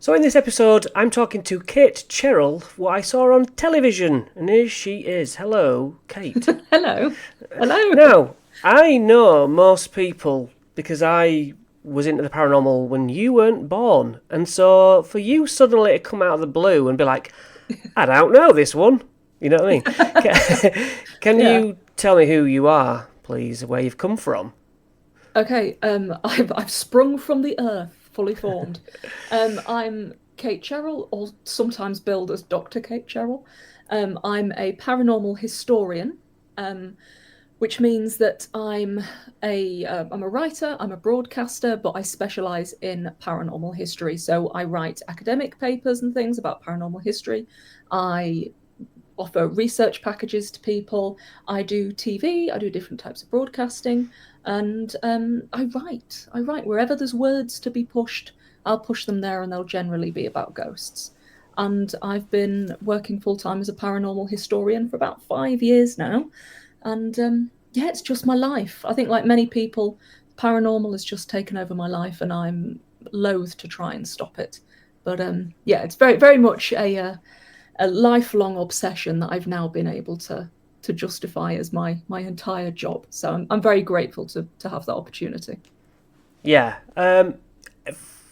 So in this episode, I'm talking to Kate Cherrell, who I saw on television, and here she is. Hello, Kate. Hello. Hello. Now, I know most people because I was into the paranormal when you weren't born, and so for you suddenly to come out of the blue and be like, I don't know this one, you know what I mean? Can Yeah. you tell me who you are, please, where you've come from? Okay. I've sprung from the earth, fully formed. I'm Kate Cherrell, or sometimes billed as Dr. Kate Cherrell. I'm a paranormal historian, um, which means that I'm a writer, I'm a broadcaster, but I specialise in paranormal history. So I write academic papers and things about paranormal history. I offer research packages to people. I do TV, I do different types of broadcasting, and I write. I write wherever there's words to be pushed. I'll push them there, and they'll generally be about ghosts. And I've been working full time as a paranormal historian for about 5 years now, and yeah, it's just my life. I think, like many people, paranormal has just taken over my life, and I'm loath to try and stop it. But yeah, it's very, very much a lifelong obsession that I've now been able to justify as my entire job. So I'm very grateful to have that opportunity. Yeah.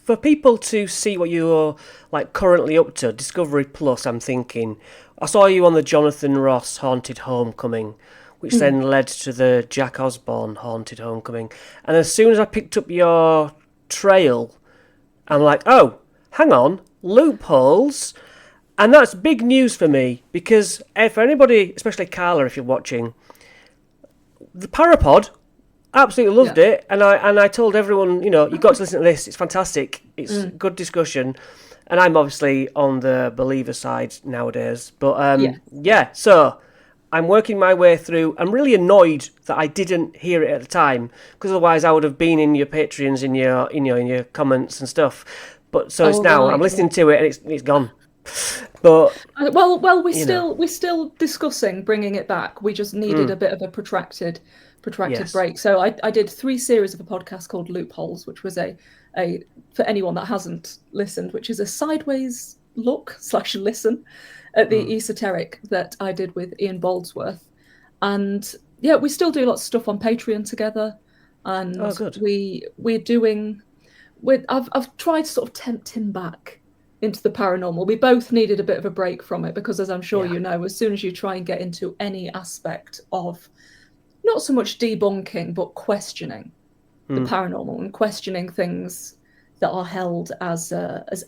For people to see what you're like currently up to, Discovery Plus, I'm thinking, I saw you on the Jonathan Ross Haunted Homecoming, which Mm. then led to the Jack Osborne Haunted Homecoming. And as soon as I picked up your trail, I'm like, oh, hang on, loopholes. And that's big news for me because for anybody, especially Carla, if you're watching, the Parapod absolutely loved Yeah. it, and I told everyone, you've got to listen to this. It's fantastic. It's Mm. good discussion, and I'm obviously on the believer side nowadays. But Yeah. yeah, so I'm working my way through. I'm really annoyed that I didn't hear it at the time, because otherwise I would have been in your Patreons, in your comments and stuff. But so it's Oh now I'm right. listening to it, and it's gone. But Well, we're you know, still discussing bringing it back. We just needed mm, a bit of a protracted yes, break. So I did 3 series of a podcast called Loopholes, which was a for anyone that hasn't listened, which is a sideways look slash listen at the mm. esoteric that I did with Ian Boldsworth. And yeah, we still do lots of stuff on Patreon together, Oh, and good. we're doing. I've tried to sort of tempt him back into the paranormal. We both needed a bit of a break from it because, as I'm sure Yeah. you know, as soon as you try and get into any aspect of not so much debunking but questioning the Mm. paranormal and questioning things that are held as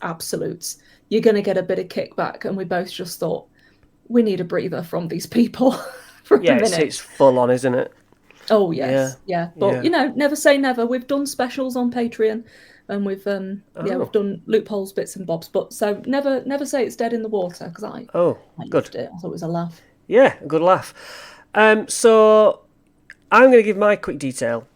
absolutes, you're going to get a bit of kickback. And we both just thought we need a breather from these people for a Yeah, it's minute. full on, isn't it? Oh Yeah, yes, yeah, but yeah. never say never. We've done specials on Patreon, and we've Oh, done loopholes, bits and bobs. But so never say it's dead in the water because oh, I good. loved it. I thought it was a laugh. Yeah, a good laugh. So I'm going to give my quick detail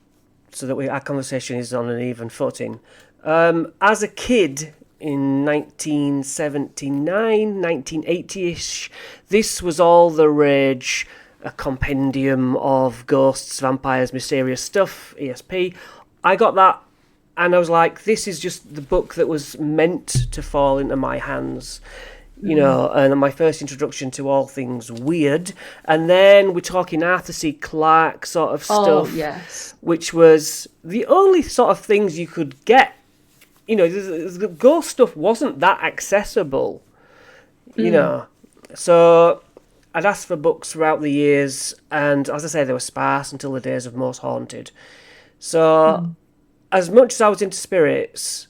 so that our conversation is on an even footing. As a kid in 1979, 1980-ish, this was all the rage. A compendium of ghosts, vampires, mysterious stuff, ESP. I got that, and I was like, this is just the book that was meant to fall into my hands. Mm. And my first introduction to all things weird. And then we're talking Arthur C. Clarke sort of Oh stuff, yes. which was the only sort of things you could get. The ghost stuff wasn't that accessible, you Mm. know. So I'd asked for books throughout the years, and as I say, they were sparse until the days of Most Haunted. So, Mm. as much as I was into spirits,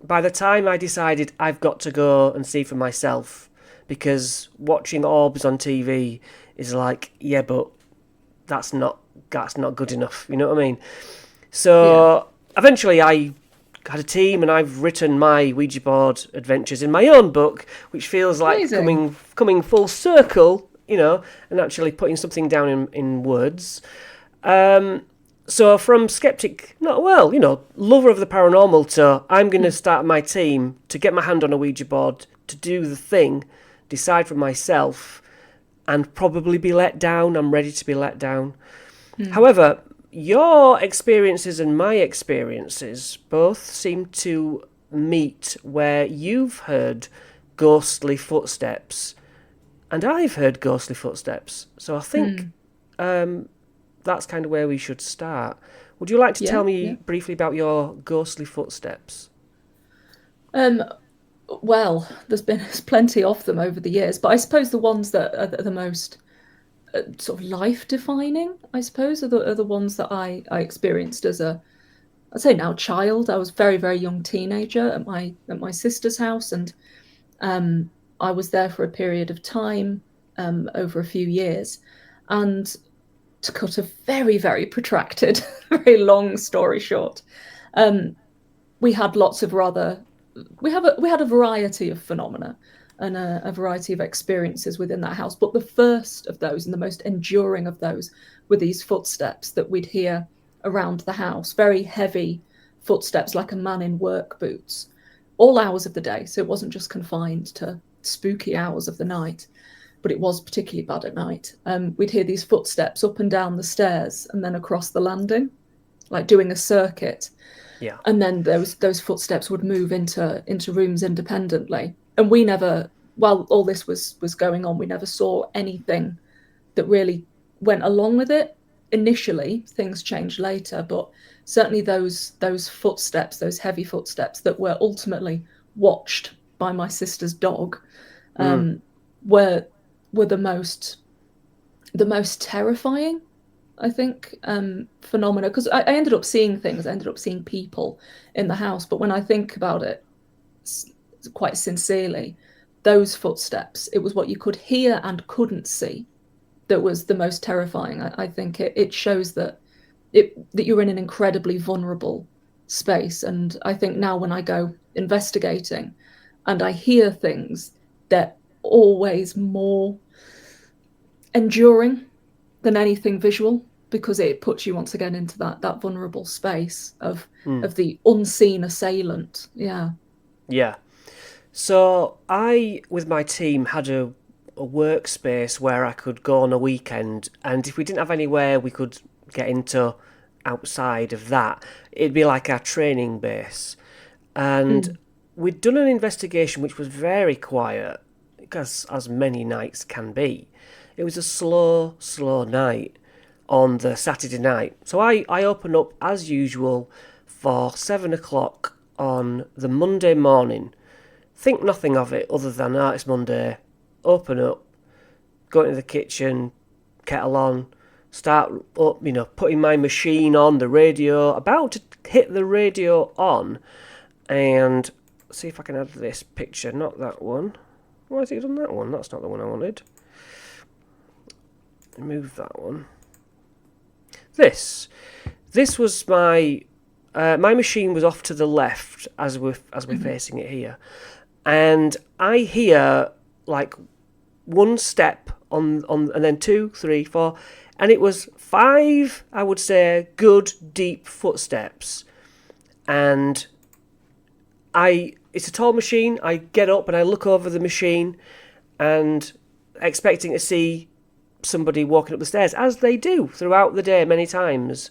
by the time I decided I've got to go and see for myself, because watching orbs on TV is like, yeah, but that's not good enough. You know what I mean? Yeah. So eventually, I had a team, and I've written my Ouija board adventures in my own book, which feels like Amazing. coming full circle, and actually putting something down in words. Um, so from skeptic, not well, lover of the paranormal, to I'm going to Mm. start my team to get my hand on a Ouija board to do the thing, decide for myself, and probably be let down. I'm ready to be let down. Mm. However, your experiences and my experiences both seem to meet where you've heard ghostly footsteps and I've heard ghostly footsteps. So I think that's kind of where we should start. Would you like to tell me briefly about your ghostly footsteps? Well, there's plenty of them over the years, but I suppose the ones that are the most sort of life-defining, I suppose, are the ones that I experienced as I'd say now child. I was very, very young teenager at my sister's house, and I was there for a period of time, over a few years. And to cut a very, very protracted, very long story short, we had lots of we had a variety of phenomena and a variety of experiences within that house. But the first of those and the most enduring of those were these footsteps that we'd hear around the house, very heavy footsteps like a man in work boots, all hours of the day. So it wasn't just confined to spooky hours of the night, but it was particularly bad at night. We'd hear these footsteps up and down the stairs and then across the landing, like doing a circuit. Yeah. And then those footsteps would move into rooms independently. And we never, while all this was going on, we never saw anything that really went along with it. Initially, things changed later, but certainly those footsteps, those heavy footsteps that were ultimately watched by my sister's dog, were the most terrifying, I think, phenomena. Because I ended up seeing things, I ended up seeing people in the house. But when I think about it quite sincerely, those footsteps, it was what you could hear and couldn't see that was the most terrifying. I think it shows that you're in an incredibly vulnerable space. And I think now when I go investigating and I hear things, they're always more enduring than anything visual, because it puts you once again into that vulnerable space of the unseen assailant. Yeah. So I, with my team, had a workspace where I could go on a weekend, and if we didn't have anywhere we could get into outside of that, it'd be like our training base. And we'd done an investigation which was very quiet, as many nights can be. It was a slow night on the Saturday night. So I opened up as usual for 7 o'clock on the Monday morning. Think nothing of it other than, it's Monday. Open up, go into the kitchen, kettle on, start up, putting my machine on, the radio, about to hit the radio on, and see if I can add this picture, not that one. Why has it done that one? That's not the one I wanted. Move that one. This was my machine was off to the left as we're facing it here, and I hear like one step on and then 2, 3, 4, and it was 5, I would say, good deep footsteps. And it's a tall machine. I get up and I look over the machine and expecting to see somebody walking up the stairs, as they do throughout the day many times,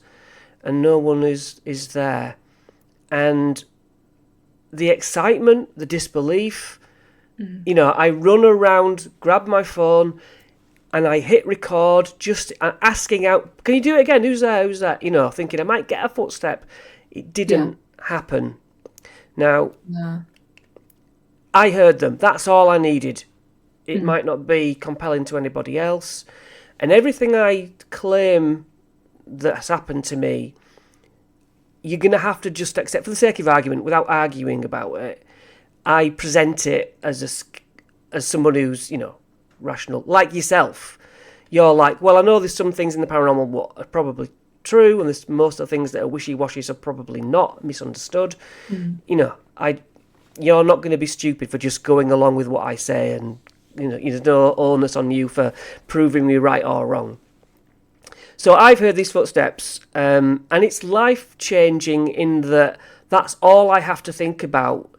and no one is there. And the excitement, the disbelief, I run around, grab my phone, and I hit record, just asking out, can you do it again? Who's there? Thinking I might get a footstep. It didn't happen. Now, I heard them. That's all I needed. It might not be compelling to anybody else. And everything I claim that's happened to me, you're going to have to just accept, for the sake of argument, without arguing about it. I present it as someone who's, rational, like yourself. You're like, well, I know there's some things in the paranormal what are probably true, and there's most of the things that are wishy-washy are probably not, misunderstood. You're not going to be stupid for just going along with what I say, and there's no onus on you for proving me right or wrong. So I've heard these footsteps, and it's life-changing in that that's all I have to think about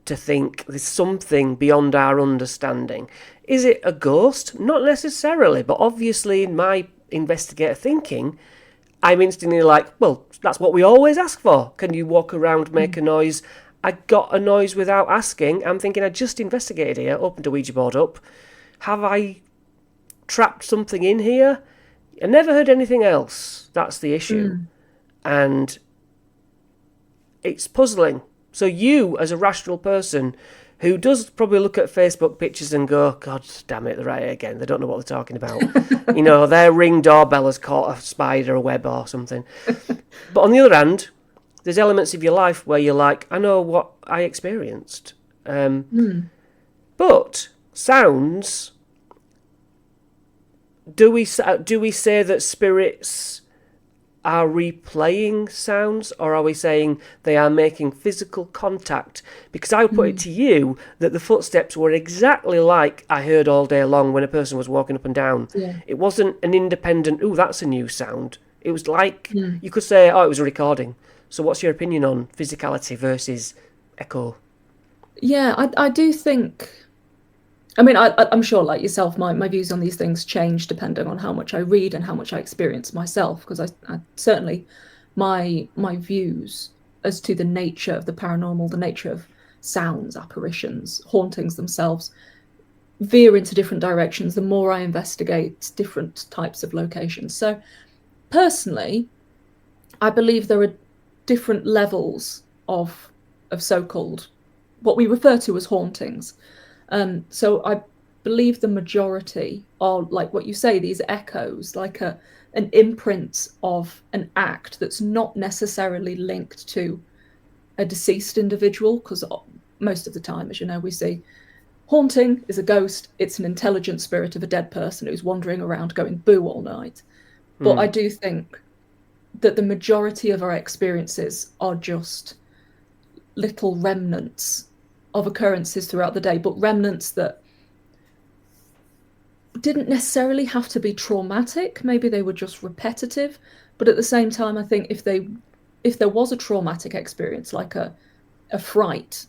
to think there's something beyond our understanding. Is it a ghost? Not necessarily, but obviously in my investigator thinking, I'm instantly like, well, that's what we always ask for. Can you walk around, make a noise, I got a noise without asking. I'm thinking, I just investigated here, opened a Ouija board up. Have I trapped something in here? I never heard anything else. That's the issue. And it's puzzling. So you, as a rational person who does probably look at Facebook pictures and go, God damn it, they're right again. They don't know what they're talking about. Their Ring doorbell has caught a spider, a web or something. But on the other hand, there's elements of your life where you're like, I know what I experienced. But sounds, do we say that spirits are replaying sounds, or are we saying they are making physical contact? Because I would put it to you that the footsteps were exactly like I heard all day long when a person was walking up and down. Yeah. It wasn't an independent, ooh, that's a new sound. It was like, you could say, oh, it was a recording. So what's your opinion on physicality versus echo? Yeah, I do think... I mean, I'm sure, like yourself, my views on these things change depending on how much I read and how much I experience myself, because I certainly, my views as to the nature of the paranormal, the nature of sounds, apparitions, hauntings themselves, veer into different directions the more I investigate different types of locations. So personally, I believe there are different levels of so-called what we refer to as hauntings. So I believe the majority are, like what you say, these echoes, like an imprint of an act that's not necessarily linked to a deceased individual, because most of the time, as you know, we see haunting is a ghost. It's an intelligent spirit of a dead person who's wandering around going boo all night. But I do think that the majority of our experiences are just little remnants of occurrences throughout the day, but remnants that didn't necessarily have to be traumatic. Maybe they were just repetitive. But at the same time, I think if there was a traumatic experience, like a fright,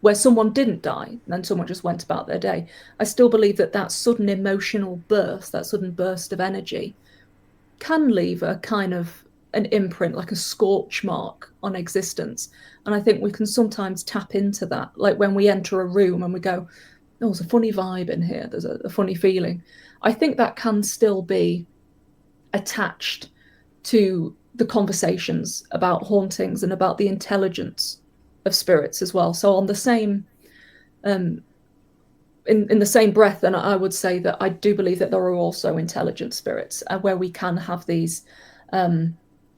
where someone didn't die, and someone just went about their day, I still believe that sudden emotional burst, that sudden burst of energy, can leave a kind of an imprint, like a scorch mark on existence. And I think we can sometimes tap into that, like when we enter a room and we go, oh, there's a funny vibe in here, there's a funny feeling. I think that can still be attached to the conversations about hauntings and about the intelligence of spirits as well. So on the same in the same breath, then I would say that I do believe that there are also intelligent spirits, where we can have these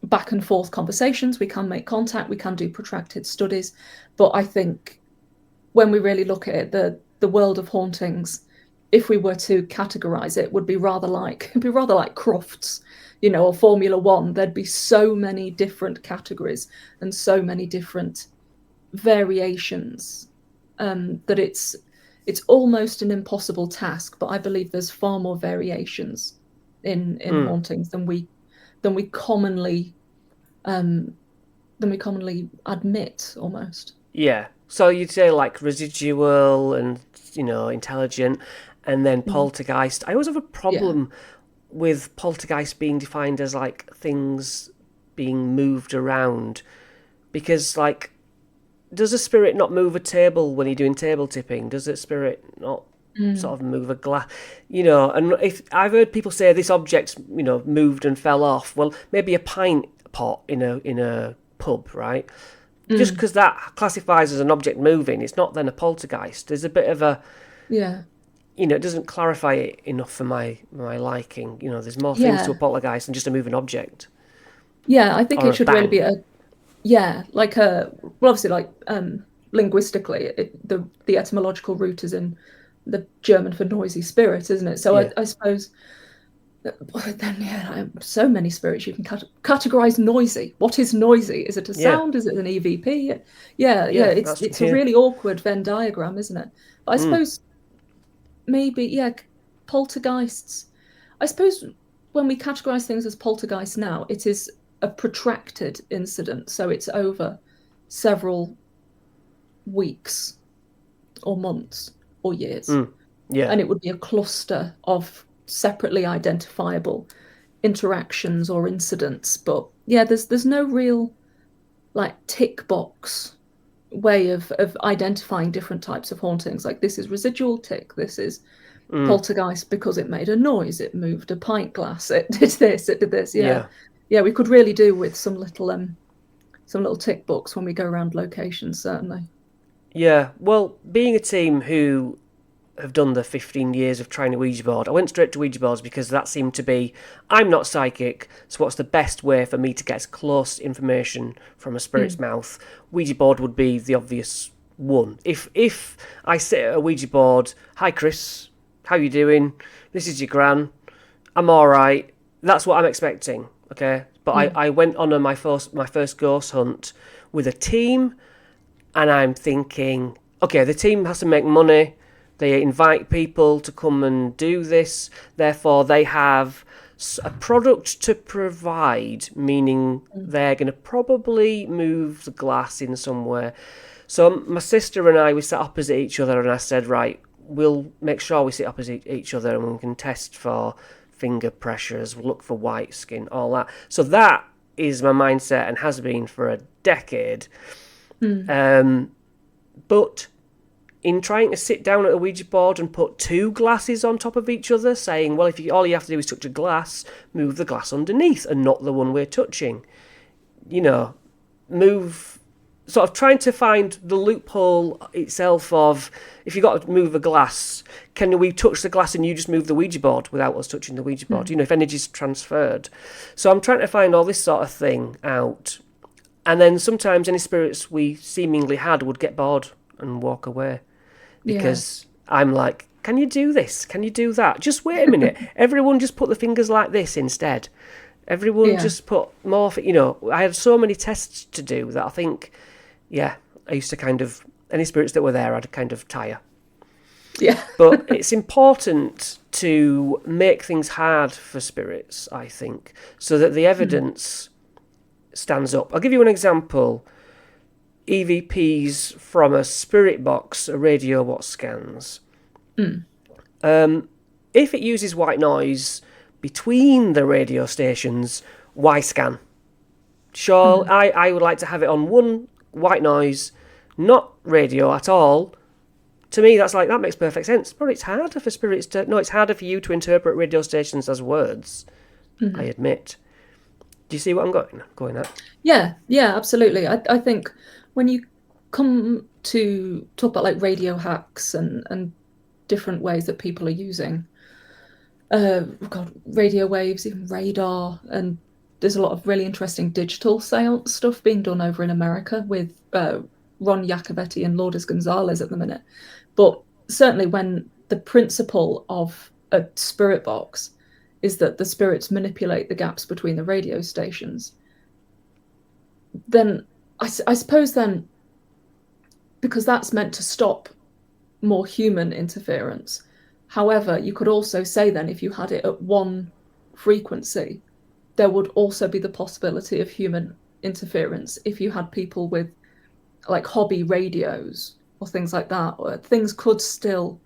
back and forth conversations, we can make contact, we can do protracted studies. But I think when we really look at it, the world of hauntings, if we were to categorize it, would be rather like Crofts, or Formula One. There'd be so many different categories and so many different variations that it's almost an impossible task. But I believe there's far more variations in hauntings than we commonly admit, almost. Yeah. So you'd say like residual and intelligent, and then poltergeist. I always have a problem with poltergeist being defined as like things being moved around, because like, does a spirit not move a table when you're doing table tipping? Does a spirit not sort of move a glass? And if I've heard people say this object moved and fell off. Well, maybe a pint pot in a pub, right? Just because that classifies as an object moving, it's not then a poltergeist. There's a bit of a it doesn't clarify it enough for my liking. There's more things to a poltergeist than just a moving object. Yeah, I think it should really be obviously, like linguistically, the etymological root is in the German for noisy spirit, isn't it? So I suppose then so many spirits you can categorize noisy. What is noisy? Is it a sound? Is it an EVP? It's a really awkward Venn diagram, isn't it? But I suppose maybe poltergeists. I suppose when we categorize things as poltergeist now, it is a protracted incident, so it's over several weeks or months or years. And it would be a cluster of separately identifiable interactions or incidents. But there's no real like tick box way of identifying different types of hauntings. Like, this is residual tick, this is poltergeist because it made a noise, it moved a pint glass, it did this, it did this. Yeah. Yeah. Yeah, we could really do with some little tick books when we go around locations, certainly. Yeah, well, being a team who have done the 15 years of trying a Ouija board, I went straight to Ouija boards because that seemed to be, I'm not psychic, so what's the best way for me to get as close information from a spirit's mouth? Ouija board would be the obvious one. If I sit at a Ouija board, hi Chris, how you doing? This is your gran, I'm alright, that's what I'm expecting, okay? But I went on my first ghost hunt with a team, and I'm thinking, okay, the team has to make money. They invite people to come and do this. Therefore, they have a product to provide, meaning they're going to probably move the glass in somewhere. So my sister and I, we sat opposite each other, and I said, right, we'll make sure we sit opposite each other and we can test for finger pressures, we'll look for white skin, all that. So that is my mindset and has been for a decade. But in trying to sit down at a Ouija board and put two glasses on top of each other, saying, well, all you have to do is touch a glass, move the glass underneath and not the one we're touching. Sort of trying to find the loophole itself of, if you've got to move a glass, can we touch the glass and you just move the Ouija board without us touching the Ouija board? If energy's transferred. So I'm trying to find all this sort of thing out. And then sometimes any spirits we seemingly had would get bored and walk away. Because I'm like, can you do this? Can you do that? Just wait a minute. Everyone just put the fingers like this instead. Everyone just put more, I had so many tests to do that I think, I used to kind of, any spirits that were there, I'd kind of tire. Yeah. But it's important to make things hard for spirits, I think, so that the evidence stands up. I'll give you an example. EVPs from a spirit box, a radio what scans. If it uses white noise between the radio stations, why scan? Sure, I would like to have it on one white noise, not radio at all. To me, that makes perfect sense. But it's harder for spirits to... No, it's harder for you to interpret radio stations as words, I admit. Do you see what I'm going at? Yeah, absolutely. I think when you come to talk about like radio hacks and different ways that people are using radio waves, even radar, and there's a lot of really interesting digital seance stuff being done over in America with Ron Iacovetti and Lourdes Gonzalez at the minute. But certainly when the principle of a spirit box is that the spirits manipulate the gaps between the radio stations, then I suppose then, because that's meant to stop more human interference. However, you could also say then if you had it at one frequency, there would also be the possibility of human interference if you had people with like hobby radios or things like that, or things could still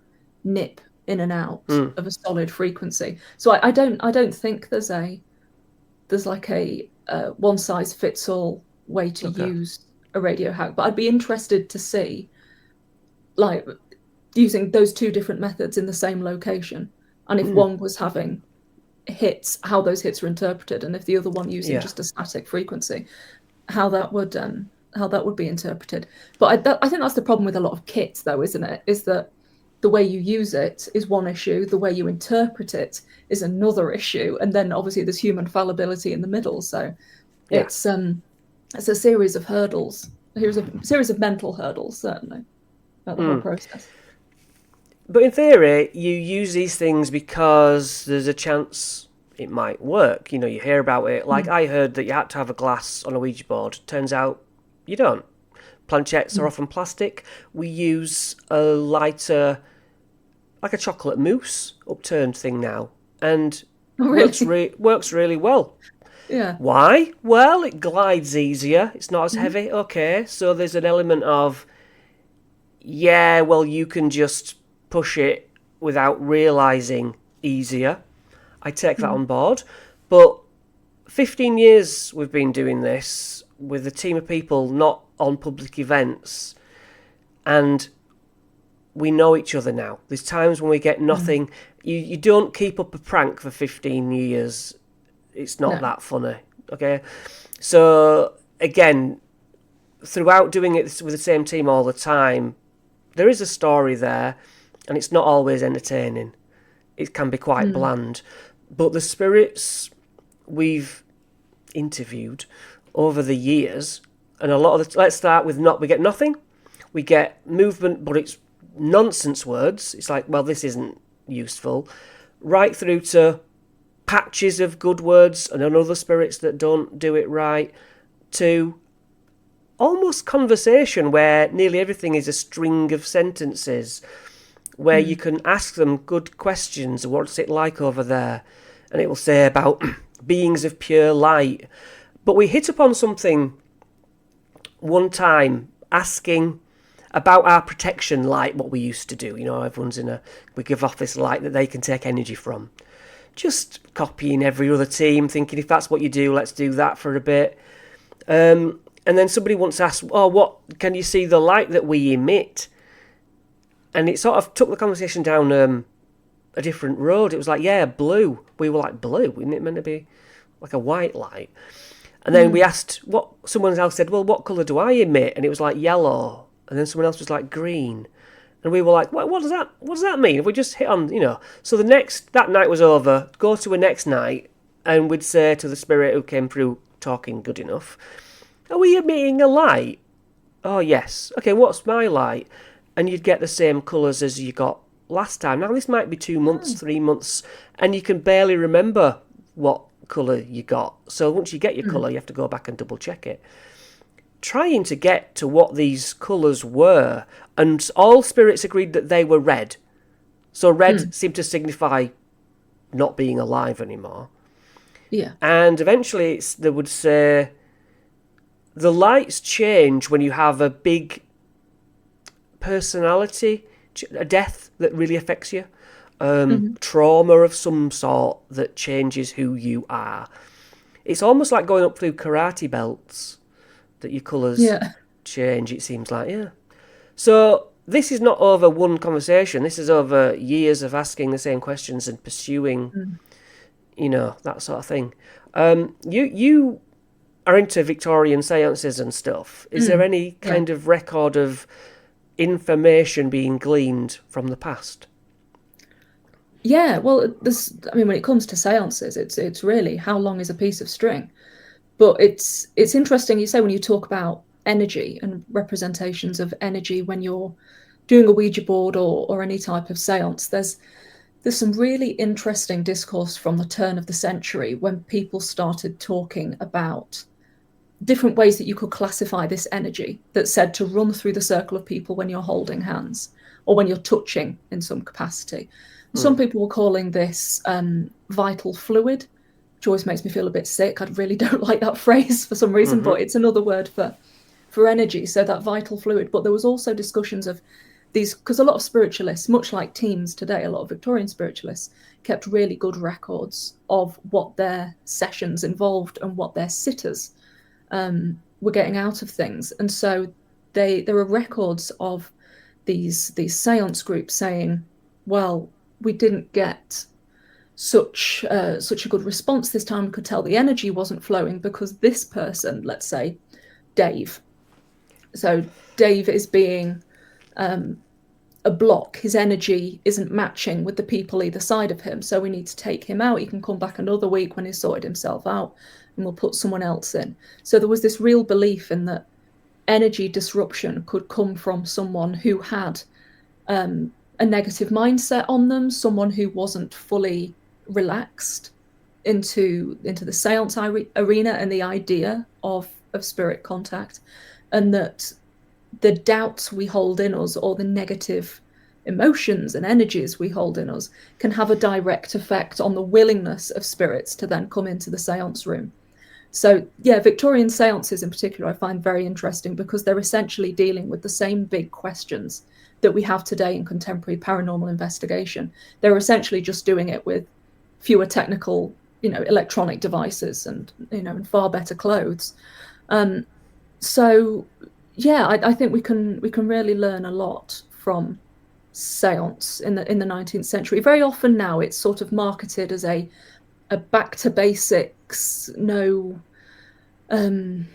nip in and out of a solid frequency. So I don't think there's like a one size fits all way to use a radio hack, but I'd be interested to see like using those two different methods in the same location, and if one was having hits, how those hits are interpreted, and if the other one using just a static frequency, how that would be interpreted. But I think that's the problem with a lot of kits, though, isn't it? Is that the way you use it is one issue, the way you interpret it is another issue, and then obviously there's human fallibility in the middle. So it's a series of hurdles. Here's a series of mental hurdles, certainly, about the whole process. But in theory, you use these things because there's a chance it might work. You hear about it. Like I heard that you had to have a glass on a Ouija board. Turns out you don't. Planchettes are often plastic. We use a lighter, like a chocolate mousse, upturned thing now. And works really well. Yeah. Why? Well, it glides easier. It's not as heavy. Okay, so there's an element of, you can just push it without realising easier. I take that on board. But 15 years we've been doing this with a team of people, not on public events. and we know each other now. There's times when we get nothing. You don't keep up a prank for 15 years. It's not No. that funny. Okay? So, again, throughout doing it with the same team all the time, there is a story there, and it's not always entertaining. It can be quite bland. But the spirits we've interviewed over the years, and a lot of the... Let's start with we get nothing. We get movement, but it's nonsense words. It's like, well, this isn't useful. Right through to patches of good words and other spirits that don't do it right, to almost conversation where nearly everything is a string of sentences, where you can ask them good questions. What's it like over there? And it will say about beings of pure light. But we hit upon something one time, asking about our protection light, what we used to do. You know, everyone's we give off this light that they can take energy from. Just copying every other team, thinking if that's what you do, let's do that for a bit. And then somebody once asked, oh, what can you see the light that we emit? And it sort of took the conversation down a different road. It was like, yeah, blue. We were like, blue? Isn't it meant to be like a white light? And then we asked, someone else said, well, what colour do I emit? And it was like yellow. And then someone else was like green. And we were like, what does that mean? We just hit on, So that night was over, go to a next night, and we'd say to the spirit who came through talking good enough, are we emitting a light? Oh, yes. Okay, what's my light? And you'd get the same colours as you got last time. Now, this might be 2 months, 3 months, and you can barely remember what colour you got. So once you get your colour, you have to go back and double check it. Trying to get to what these colours were, and all spirits agreed that they were red. So red seemed to signify not being alive anymore. Yeah. And eventually they would say the lights change when you have a big personality, a death that really affects you, trauma of some sort that changes who you are. It's almost like going up through karate belts, that your colours change, it seems like, yeah. So this is not over one conversation. This is over years of asking the same questions and pursuing, that sort of thing. You are into Victorian seances and stuff. Is there any kind of record of information being gleaned from the past? Yeah, well, when it comes to seances, it's really how long is a piece of string. But it's interesting, you say, when you talk about energy and representations of energy when you're doing a Ouija board or any type of seance, there's some really interesting discourse from the turn of the century when people started talking about different ways that you could classify this energy that's said to run through the circle of people when you're holding hands or when you're touching in some capacity. Some people were calling this vital fluid, which always makes me feel a bit sick. I really don't like that phrase for some reason, but it's another word for energy, so that vital fluid. But there was also discussions of these, because a lot of spiritualists, much like teams today, a lot of Victorian spiritualists kept really good records of what their sessions involved and what their sitters were getting out of things. And so there are records of these seance groups saying, well, we didn't get such a good response this time. We could tell the energy wasn't flowing because this person, let's say Dave, so Dave is being a block. His energy isn't matching with the people either side of him, so we need to take him out. He can come back another week when he's sorted himself out, and we'll put someone else in. So there was this real belief in that energy disruption could come from someone who had a negative mindset on them, someone who wasn't fully relaxed into the seance arena and the idea of spirit contact, and that the doubts we hold in us or the negative emotions and energies we hold in us can have a direct effect on the willingness of spirits to then come into the seance room. So yeah, Victorian seances in particular I find very interesting because they're essentially dealing with the same big questions that we have today in contemporary paranormal investigation. They're essentially just doing it with fewer technical, electronic devices and, in far better clothes. So yeah, I think we can really learn a lot from seance in the 19th century. Very often now it's sort of marketed as a back to basics, um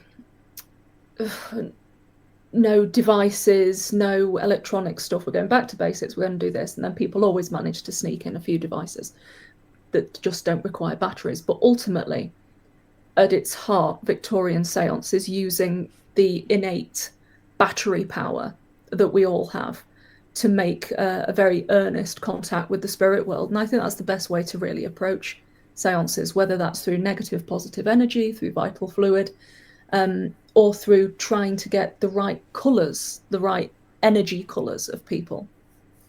no devices, no electronic stuff. We're going back to basics, we're going to do this. And then people always manage to sneak in a few devices that just don't require batteries. But ultimately, at its heart, Victorian seance is using the innate battery power that we all have to make a very earnest contact with the spirit world. And I think that's the best way to really approach seances, whether that's through negative, positive energy, through vital fluid, or through trying to get the right colours, the right energy colours of people.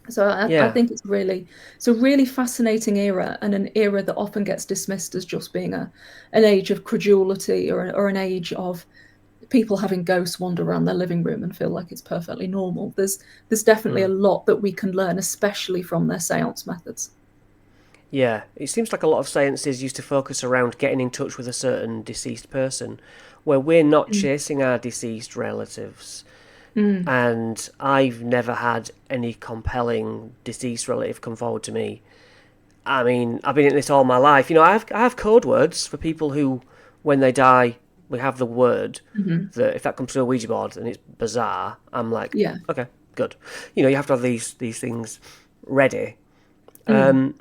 So I Yeah, think it's a really fascinating era, and an era that often gets dismissed as just being an age of credulity, or an age of people having ghosts wander around their living room and feel like it's perfectly normal. There's definitely a lot that we can learn, especially from their seance methods. yeah. It seems like a lot of seances used to focus around getting in touch with a certain deceased person, where we're not Mm. chasing our deceased relatives. Mm. And I've never had any compelling deceased relative come forward to me. I mean, I've been in this all my life. I have code words for people who, when they die, we have the word Hmm. that if that comes through a Ouija board and it's bizarre, I'm like, Yeah. okay, good. You have to have these things ready. Mm.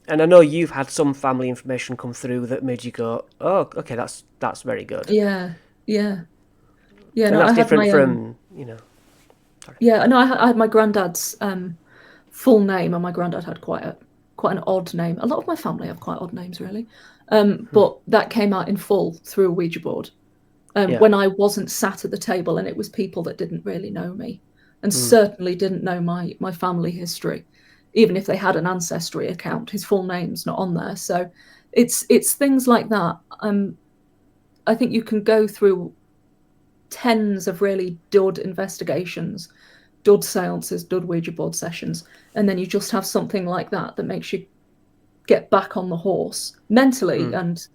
And I know you've had some family information come through that made you go, oh, okay, that's very good. Yeah. Yeah. Yeah. And No, that's I had different my from, sorry. yeah. No, I had my granddad's full name, and my granddad had quite an odd name. A lot of my family have quite odd names, really. But that came out in full through a Ouija board, Yeah. when I wasn't sat at the table, and it was people that didn't really know me, and Mm. certainly didn't know my family history. Even if they had an ancestry account, his full name's not on there. So it's things like that. I think you can go through tens of really dud investigations, dud seances, dud Ouija board sessions, and then you just have something like that that makes you get back on the horse mentally, Mm.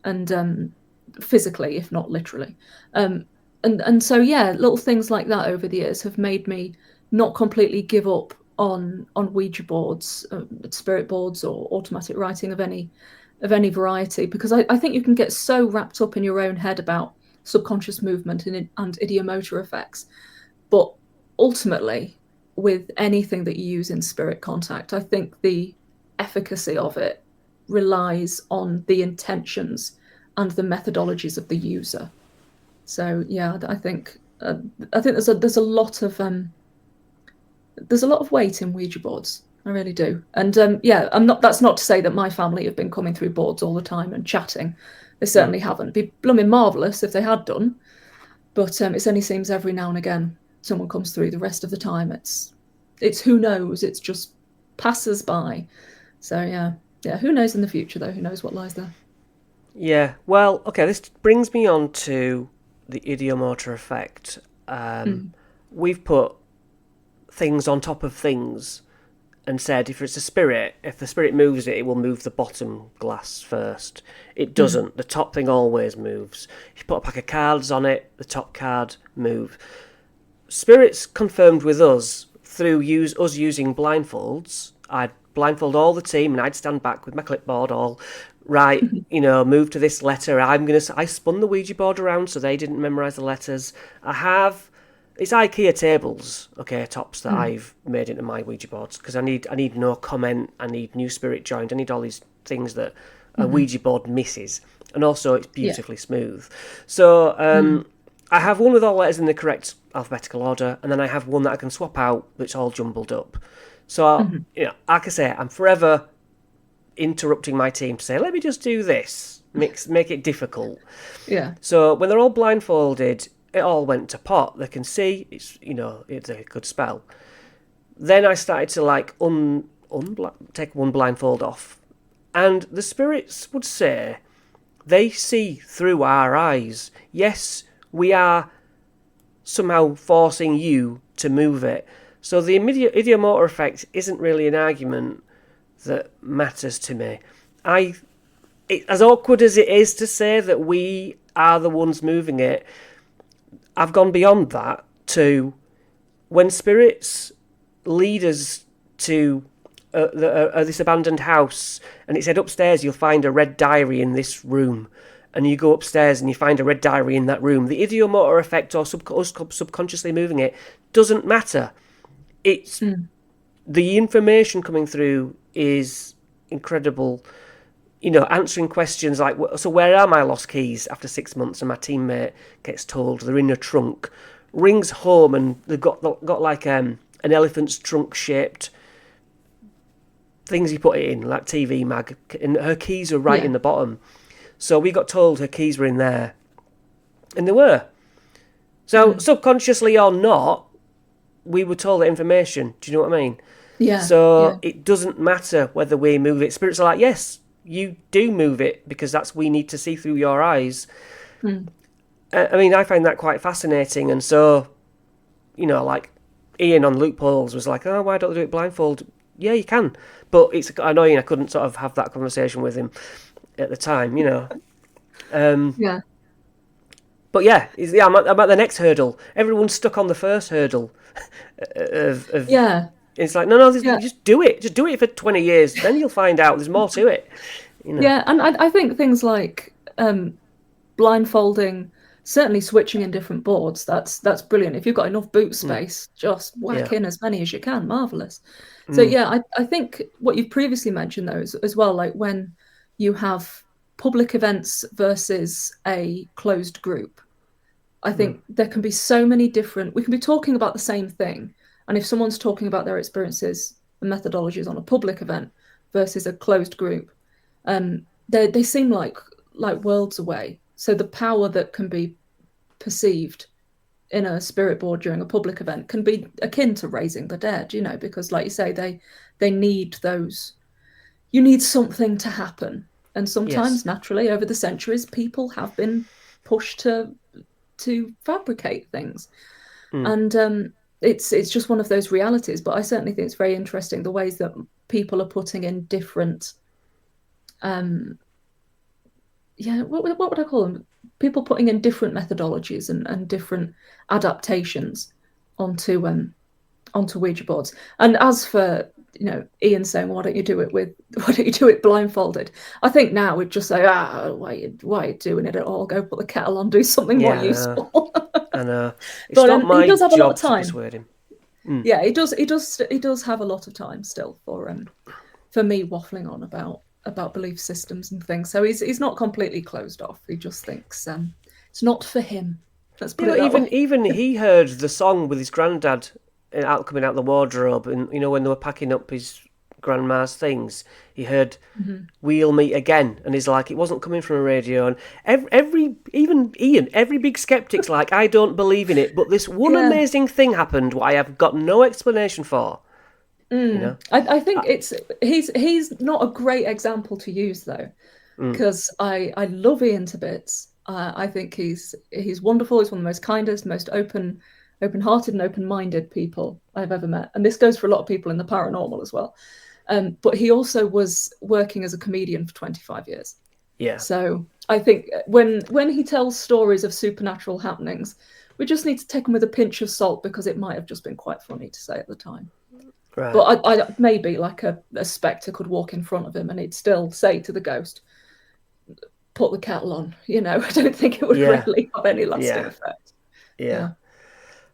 and physically, if not literally. Um, and so yeah, little things like that over the years have made me not completely give up on Ouija boards, spirit boards, or automatic writing of any variety, because I think you can get so wrapped up in your own head about subconscious movement and idiomotor effects. But ultimately, with anything that you use in spirit contact, I think the efficacy of it relies on the intentions and the methodologies of the user. So yeah, I think there's a lot of weight in Ouija boards. I really do. And yeah, I'm not. That's not to say that my family have been coming through boards all the time and chatting. They Mm. certainly haven't. It'd be blooming marvelous if they had done, but it only seems every now and again someone comes through. The rest of the time, it's who knows. It's just passers by. So yeah, yeah. Who knows in the future though? Who knows what lies there? Yeah. Well, okay. This brings me on to the idiomotor effect. Mm. We've put things on top of things and said if the spirit moves it, it will move the bottom glass first. It Mm. doesn't. The top thing always moves. If you put a pack of cards on it, the top card moves. Spirits confirmed with us through us using blindfolds. I'd blindfold all the team and I'd stand back with my clipboard all right, move to this letter. I spun the Ouija board around so they didn't memorize the letters. I have it's IKEA tables, okay, tops that Mm. I've made into my Ouija boards because I need no comment, I need new spirit joined, I need all these things that a Hmm. Ouija board misses, and also it's Yeah. beautifully smooth. So Mm. I have one with all letters in the correct alphabetical order, and then I have one that I can swap out that's all jumbled up. So Hmm. like I say, I'm forever interrupting my team to say, let me just do this, make it difficult. Yeah. So when they're all blindfolded, it all went to pot. They can see it's a good spell. Then I started to take one blindfold off, and the spirits would say they see through our eyes. Yes, we are somehow forcing you to move it. So the immediate idiomotor effect isn't really an argument that matters to me. As awkward as it is to say that we are the ones moving it, I've gone beyond that to when spirits lead us to this abandoned house, and it said upstairs you'll find a red diary in this room, and you go upstairs and you find a red diary in that room. The ideomotor effect or subconsciously moving it doesn't matter. It's the information coming through is incredible. Answering questions like, so where are my lost keys after 6 months? And my teammate gets told they're in a trunk. Rings home and they've got like an elephant's trunk shaped things you put it in, like TV mag, and her keys are right in the bottom. So we got told her keys were in there, and they were. So subconsciously or not, we were told that information. Do you know what I mean? Yeah. So it doesn't matter whether we move it. Spirits are like, yes, you do move it because we need to see through your eyes. I mean, I find that quite fascinating. And so, like Ian on Loopholes was like, oh, why don't they do it blindfold? Yeah, you can. But it's annoying. I couldn't sort of have that conversation with him at the time, yeah. But I'm at the next hurdle. Everyone's stuck on the first hurdle. It's like, no, just do it. Just do it for 20 years. Then you'll find out there's more to it. Yeah, and I think things like blindfolding, certainly switching in different boards, that's brilliant. If you've got enough boot space, just whack in as many as you can. Marvellous. So I think what you've previously mentioned though is, as well, like when you have public events versus a closed group, I think there can be so many different, we can be talking about the same thing, and if someone's talking about their experiences and methodologies on a public event versus a closed group, they seem like worlds away. So the power that can be perceived in a spirit board during a public event can be akin to raising the dead, because like you say, they need those, you need something to happen. And sometimes naturally over the centuries, people have been pushed to fabricate things. And it's just one of those realities. But I certainly think it's very interesting the ways that people are putting in different what would I call them? People putting in different methodologies and different adaptations onto Ouija boards. And as for Ian saying, why don't you do it blindfolded? I think now we'd just say, why are you doing it at all? Go put the kettle on, do something more useful. I know. It's but not my he does have job a lot of time. To persuade him. Yeah, he does have a lot of time still for me waffling on about belief systems and things. So he's not completely closed off. He just thinks it's not for him. Let's put it that way. Even he heard the song with his granddad coming out the wardrobe, and when they were packing up his grandma's things, he heard "We'll meet again," and he's like, it wasn't coming from a radio. And even Ian, every big skeptic's like, I don't believe in it, but this one amazing thing happened what I have got no explanation for. I think he's not a great example to use though, because I love Ian to bits. I think he's wonderful. He's one of the most kindest, most open-hearted and open-minded people I've ever met, and this goes for a lot of people in the paranormal as well. But he also was working as a comedian for 25 years. Yeah. So I think when he tells stories of supernatural happenings, we just need to take them with a pinch of salt, because it might have just been quite funny to say at the time. Right. But I maybe like a spectre could walk in front of him and he'd still say to the ghost, put the kettle on. I don't think it would really have any lasting effect. Yeah.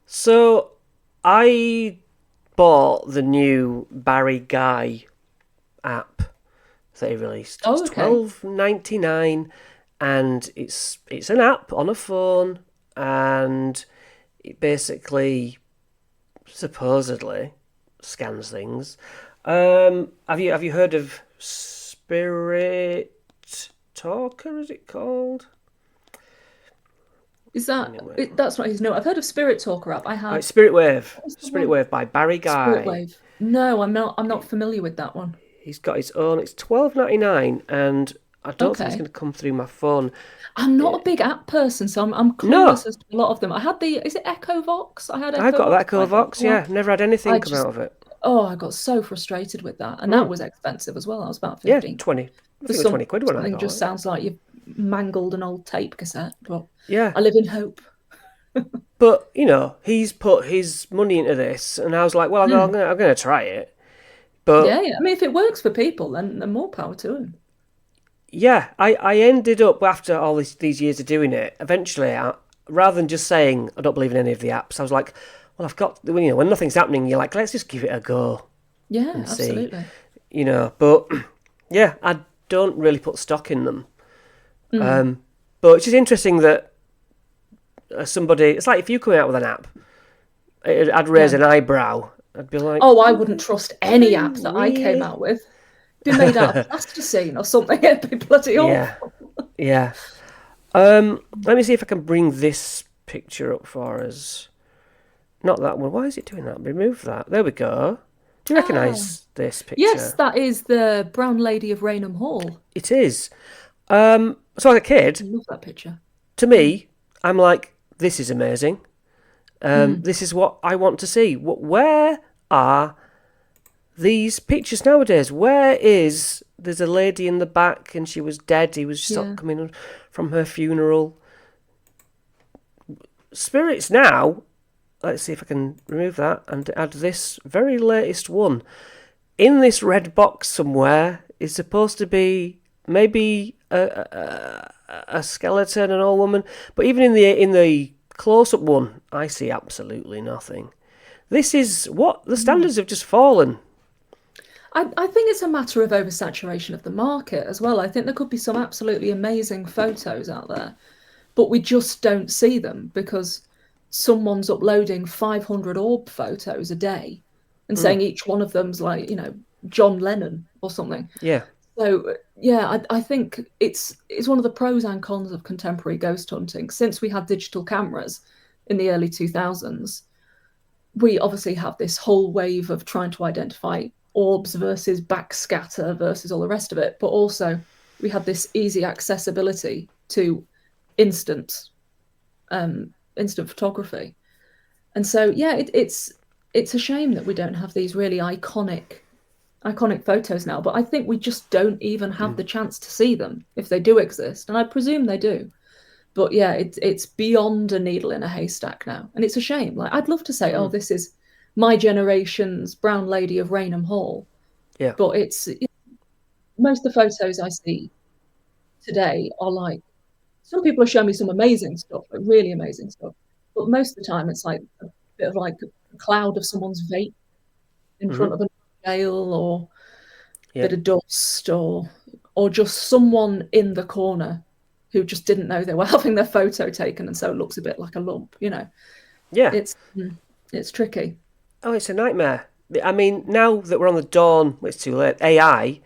So I bought the new Barry Guy app that he released. Oh, it's $12.99, and it's an app on a phone, and it basically supposedly scans things. Have you heard of Spirit Talker? Is it called? Is that that's not his name? I've heard of Spirit Talker app. I have Spirit Wave. Spirit Wave by Barry Guy. Spirit Wave. No, I'm not familiar with that one. He's got his own. It's $12.99, and I don't think it's going to come through my phone. I'm not a big app person, so I'm clueless as to a lot of them. I had is it Echo Vox? I got Echo Vox. Yeah, never had anything come out of it. Oh, I got so frustrated with that, and that was expensive as well. That was about 15. Yeah, 20. I think it was 20 quid when I got it. It just sounds like you've mangled an old tape cassette. But I live in hope. But, he's put his money into this, and I was like, well, I'm going to try it. But Yeah. I mean, if it works for people, then more power to him. yeah, I ended up, after all these years of doing it, eventually, rather than just saying I don't believe in any of the apps, I was like, well, I've got, when nothing's happening, you're like, let's just give it a go Yeah, and see. absolutely. But yeah, I don't really put stock in them. Mm. But it's just interesting that somebody, it's like if you come out with an app, I'd raise Yeah. an eyebrow. I'd be like, Oh, I wouldn't trust do any they app that I came really? out with. Be made out of plasticine or something. It'd be bloody Yeah, awful. yeah. Let me see if I can bring this picture up for us. Not that one. Why is it doing that? Remove that. There we go. Do you Ah, recognise this yes, picture? that is the Brown Lady of Raynham Hall. It is. So as a I kid, love that picture. to Mm. me, I'm like, this is amazing. Mm. This is what I want to see. Where are these pictures nowadays? There's a lady in the back and she was dead. He was just Yeah. coming from her funeral. Spirits now, let's see if I can remove that and add this very latest one. In this red box somewhere is supposed to be maybe a skeleton, an old woman, but even in the close-up one, I see absolutely nothing. This is what the Mm. standards have just fallen. I think it's a matter of oversaturation of the market as well. I think there could be some absolutely amazing photos out there, but we just don't see them because someone's uploading 500 orb photos a day and Mm, saying each one of them's like, John Lennon or something. yeah. So yeah, I think it's one of the pros and cons of contemporary ghost hunting. Since we had digital cameras in the early 2000s, we obviously have this whole wave of trying to identify orbs versus backscatter versus all the rest of it. But also we had this easy accessibility to instant instant photography. And so yeah, it's a shame that we don't have these really iconic photos now, but I think we just don't even have Mm, the chance to see them if they do exist, and I presume they do. But yeah, it's beyond a needle in a haystack now, and it's a shame. Like I'd love to say, oh, mm, this is my generation's Brown Lady of Raynham Hall, yeah. but it's most of the photos I see today are like some people are showing me some amazing stuff, like really amazing stuff, but most of the time it's like a bit of like a cloud of someone's vape in Hmm. front of a jail or Yeah. bit of dust or just someone in the corner who just didn't know they were having their photo taken and so it looks a bit like a lump. Yeah. It's tricky. Oh, it's a nightmare. I mean, now that we're on the dawn, it's too late. AI,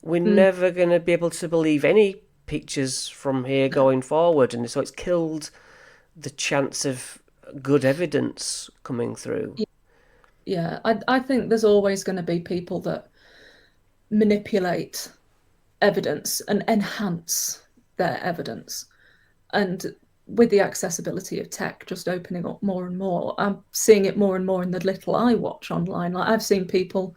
we're Mm, never going to be able to believe any pictures from here no. going forward, and so it's killed the chance of good evidence coming through. Yeah, I think there's always going to be people that manipulate evidence and enhance their evidence. And with the accessibility of tech just opening up more and more, I'm seeing it more and more in the little I watch online. Like I've seen people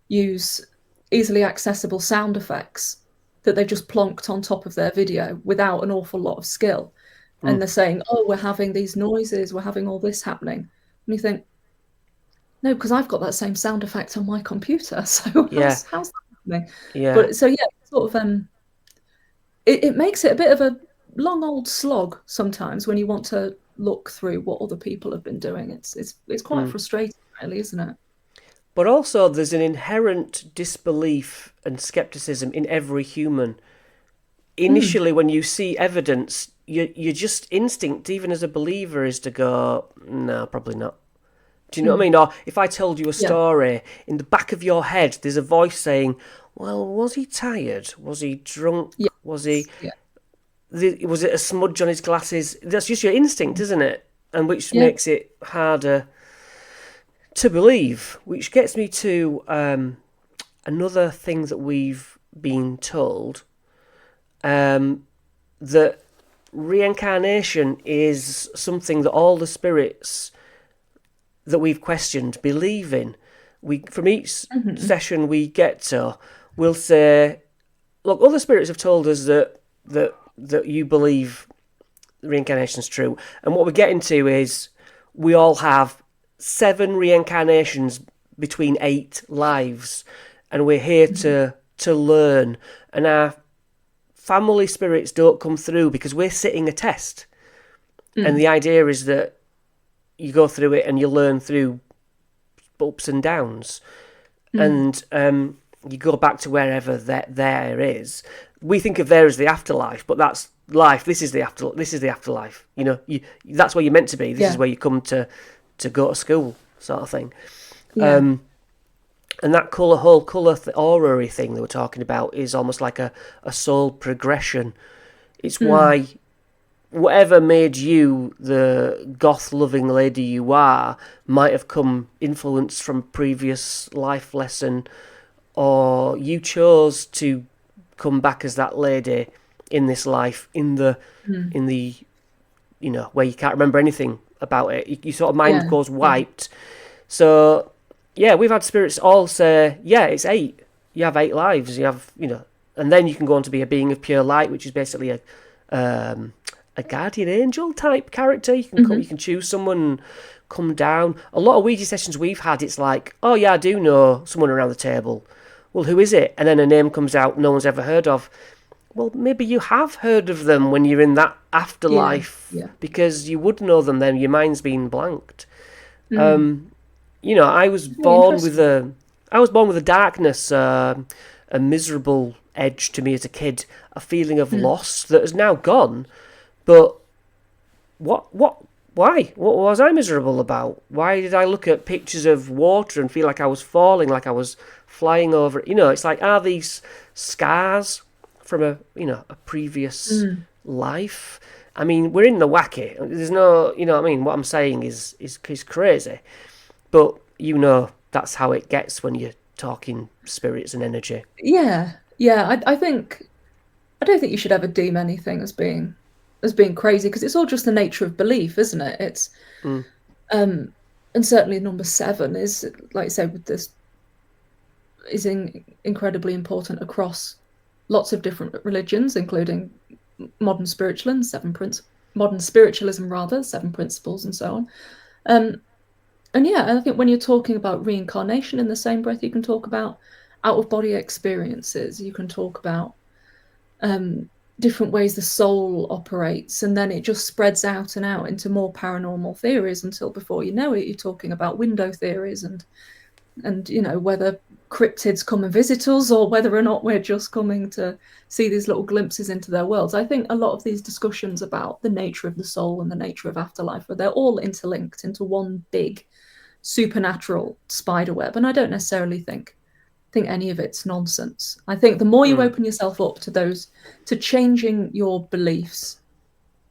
use easily accessible sound effects that they've just plonked on top of their video without an awful lot of skill. Mm. And they're saying, oh, we're having these noises, we're having all this happening. And you think, no, because I've got that same sound effect on my computer. So Yeah, how's that happening? yeah. But so yeah, sort of it makes it a bit of a long old slog sometimes when you want to look through what other people have been doing. It's quite Mm. frustrating, really, isn't it? But also, there's an inherent disbelief and skepticism in every human. Mm, Initially, when you see evidence, your just instinct, even as a believer, is to go, no, probably not. Do you know what I mm, mean? Or if I told you a yeah, story, in the back of your head, there's a voice saying, well, was he tired? Was he drunk? yeah, yeah, Was it a smudge on his glasses? That's just your instinct, isn't it? And which yeah. makes it harder to believe. Which gets me to another thing that we've been told, that reincarnation is something that all the spirits that we've questioned believe in. We from each Hmm. session we get to, we'll say, look, other spirits have told us that you believe reincarnation's true. And what we're getting to is we all have 7 reincarnations between 8 lives, and we're here to learn. And our family spirits don't come through because we're sitting a test. And the idea is that you go through it and you learn through ups and downs. And you go back to wherever there is. We think of there as the afterlife, but that's life. This is the afterlife. You know, that's where you're meant to be. This is where you come to go to school, sort of thing. Yeah. And that whole colour aura thing that we're talking about is almost like a soul progression. It's why whatever made you the goth-loving lady you are might have come influenced from a previous life lesson, or you chose to come back as that lady in this life, in the where you can't remember anything about it. Your sort of mind goes wiped. So, yeah, we've had spirits all say, yeah, it's 8. You have 8 lives. You have, and then you can go on to be a being of pure light, which is basically a guardian angel type character. You can choose someone, come down. A lot of Ouija sessions we've had, it's like, oh yeah, I do know someone around the table. Well, who is it? And then a name comes out no one's ever heard of. Well, maybe you have heard of them when you're in that afterlife, because you would know them then. Your mind's been blanked. I was born with a darkness, a miserable edge to me as a kid, a feeling of loss that has now gone. But why? What was I miserable about? Why did I look at pictures of water and feel like I was falling, like I was flying over it? It's like, are these scars from a previous life? I mean, we're in the wacky. There's no, what I mean? What I'm saying is crazy. But that's how it gets when you're talking spirits and energy. Yeah. I don't think you should ever deem anything as being crazy, because it's all just the nature of belief, isn't it? It's and certainly number 7 is, like I said, with this is incredibly important across lots of different religions, including modern spiritualism, 7 principles, and so on. And I think when you're talking about reincarnation, in the same breath, you can talk about out-of-body experiences. You can talk about different ways the soul operates, and then it just spreads out and out into more paranormal theories until, before you know it, you're talking about window theories and whether cryptids come and visit us, or whether or not we're just coming to see these little glimpses into their worlds. I think a lot of these discussions about the nature of the soul and the nature of afterlife, they're all interlinked into one big supernatural spiderweb, and I don't necessarily think any of it's nonsense. I think the more you open yourself up to changing your beliefs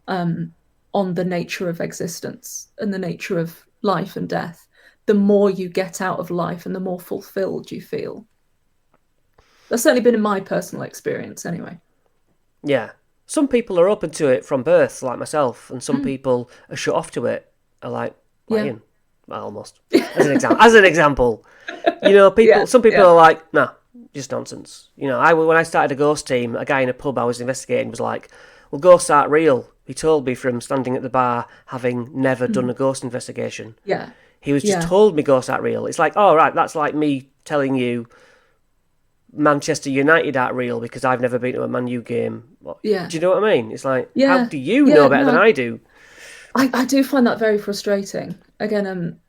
on the nature of existence and the nature of life and death, the more you get out of life and the more fulfilled you feel. That's certainly been in my personal experience anyway. Yeah. Some people are open to it from birth, like myself, and some people are shut off to it, are like Ian. Well, almost. As an example. Some people are like, nah, just nonsense. When I started a ghost team, a guy in a pub I was investigating was like, well, ghosts aren't real. He told me from standing at the bar, having never done a ghost investigation. Yeah. He was just told me ghosts aren't real. It's like, oh, right, that's like me telling you Manchester United aren't real because I've never been to a Man U game. Yeah. Do you know what I mean? It's like, how do you know better than I do? I do find that very frustrating. Again,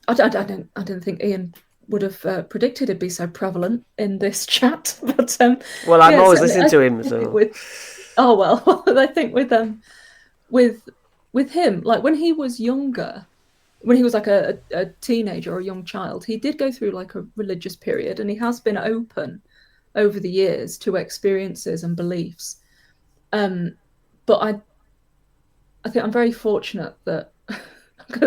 I didn't think Ian would have predicted it'd be so prevalent in this chat. But well, I'm always listening to him. So I think with him, like when he was younger, when he was like a teenager or a young child, he did go through like a religious period, and he has been open over the years to experiences and beliefs. But I think I'm very fortunate that I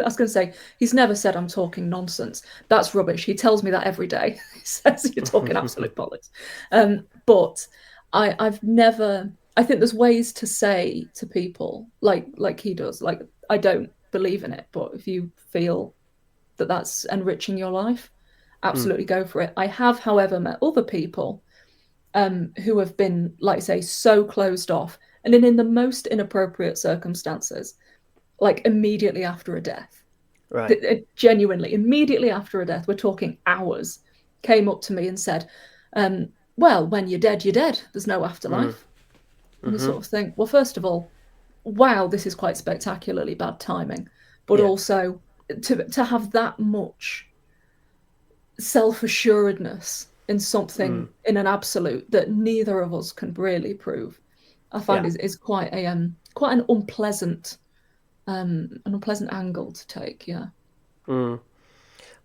was going to say, he's never said I'm talking nonsense. That's rubbish. He tells me that every day. He says you're talking absolute bollocks. But I've never. I think there's ways to say to people like he does. Like, I don't believe in it, but if you feel that that's enriching your life, absolutely go for it. I have, however, met other people who have been, like I say, so closed off and then in the most inappropriate circumstances, like immediately after a death. Right. Genuinely, immediately after a death, we're talking hours, came up to me and said, well, when you're dead, you're dead. There's no afterlife. And you sort of think, well, first of all, wow, this is quite spectacularly bad timing. But Yeah. also to have that much self-assuredness in something, in an absolute that neither of us can really prove, I find Yeah. is quite a quite an unpleasant angle to take. Yeah.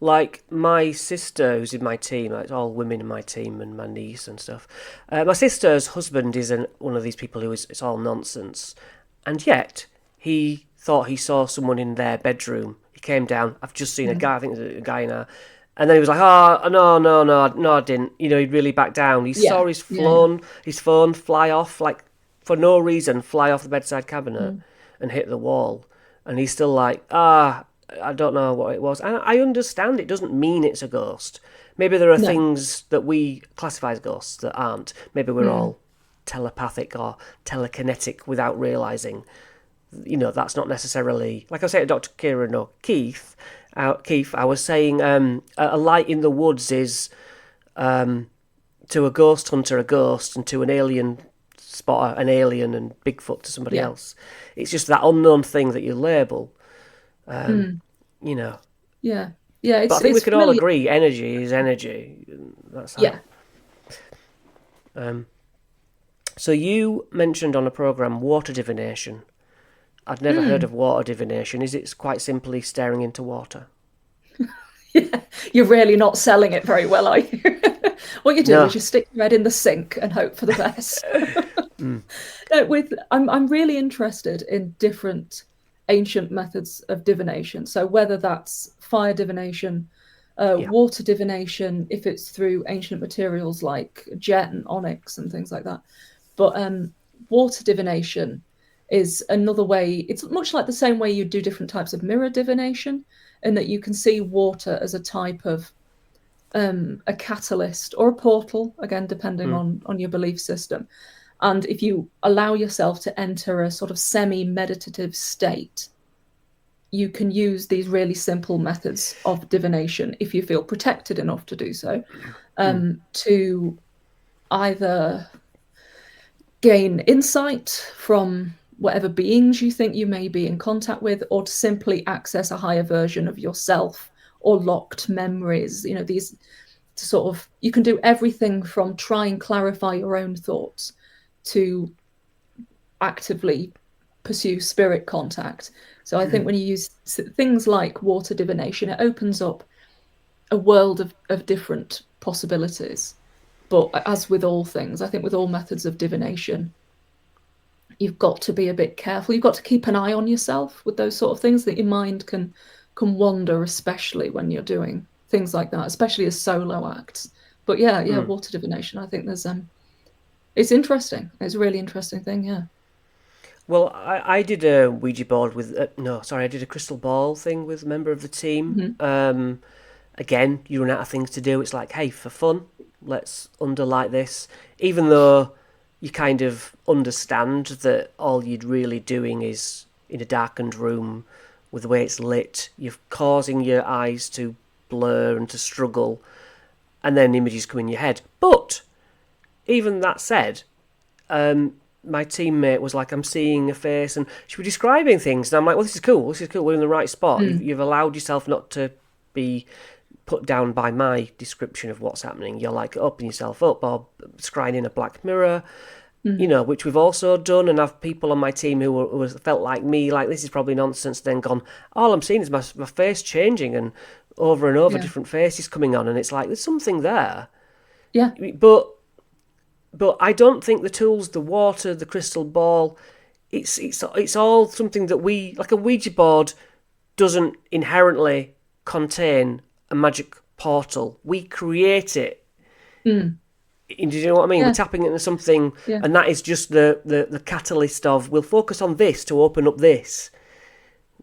Like my sister, who's in my team, like it's all women in my team, and my niece and stuff. My sister's husband is one of these people who is, it's all nonsense, and yet he thought he saw someone in their bedroom. He came down. I've just seen a guy. I think there's a guy now. And then he was like, "Oh no, no, no, no, I didn't." You know, he'd really back down. He Yeah. saw Yeah. his phone fly off, like for no reason, fly off the bedside cabinet Mm. and hit the wall. And he's still like, I don't know what it was. And I understand it doesn't mean it's a ghost. Maybe there are No. things that we classify as ghosts that aren't. Maybe we're all telepathic or telekinetic without realizing. You know, that's not necessarily, like I say to Dr. Kieran or Keith, I was saying a light in the woods is to a ghost hunter a ghost, and to an alien spotter an alien, and Bigfoot to somebody Yeah. else. It's just that unknown thing that you label. You know, Yeah. Yeah. but I think we It's can all really, agree energy is energy. That's how. yeah. So you mentioned on a program water divination. I'd never heard of water divination. Is it quite simply staring into water? Yeah. You're really not selling it very well, are you? What you do No. is you stick your head in the sink and hope for the best. No, I'm really interested in different ancient methods of divination. So whether that's fire divination, Yeah. water divination, if it's through ancient materials like jet and onyx and things like that. But water divination is another way. It's much like the same way you do different types of mirror divination, in that you can see water as a type of a catalyst or a portal, again depending on your belief system. And if you allow yourself to enter a sort of semi-meditative state, you can use these really simple methods of divination, if you feel protected enough to do so, to either gain insight from whatever beings you think you may be in contact with, or to simply access a higher version of yourself or locked memories. You know, these sort of, you can do everything from try and clarify your own thoughts to actively pursue spirit contact. So I think when you use things like water divination, it opens up a world of different possibilities. But as with all things, I think with all methods of divination, you've got to be a bit careful. You've got to keep an eye on yourself with those sort of things, that your mind can wander, especially when you're doing things like that, especially as solo acts. But yeah, water divination, I think there's it's interesting. It's a really interesting thing, yeah. Well, I did a Ouija board with no, sorry, I did a crystal ball thing with a member of the team. Hmm. Again, you run out of things to do. It's like, hey, for fun, let's underlight this, even though you kind of understand that all you're really doing is in a darkened room with the way it's lit, you're causing your eyes to blur and to struggle, and then images come in your head. But even that said, my teammate was like, I'm seeing a face, and she was describing things, and I'm like, well, this is cool, we're in the right spot. You've allowed yourself not to be put down by my description of what's happening. You're like opening yourself up or scrying in a black mirror, you know, which we've also done, and have people on my team who felt like me, like this is probably nonsense, then gone, all I'm seeing is my face changing, and over Yeah. different faces coming on, and it's like there's something there. Yeah. But I don't think the tools, the water, the crystal ball, it's all something that we, like a Ouija board doesn't inherently contain a magic portal. We create it. Do you know what I mean? Yeah. We're tapping into something, Yeah. and that is just the catalyst of, we'll focus on this to open up this.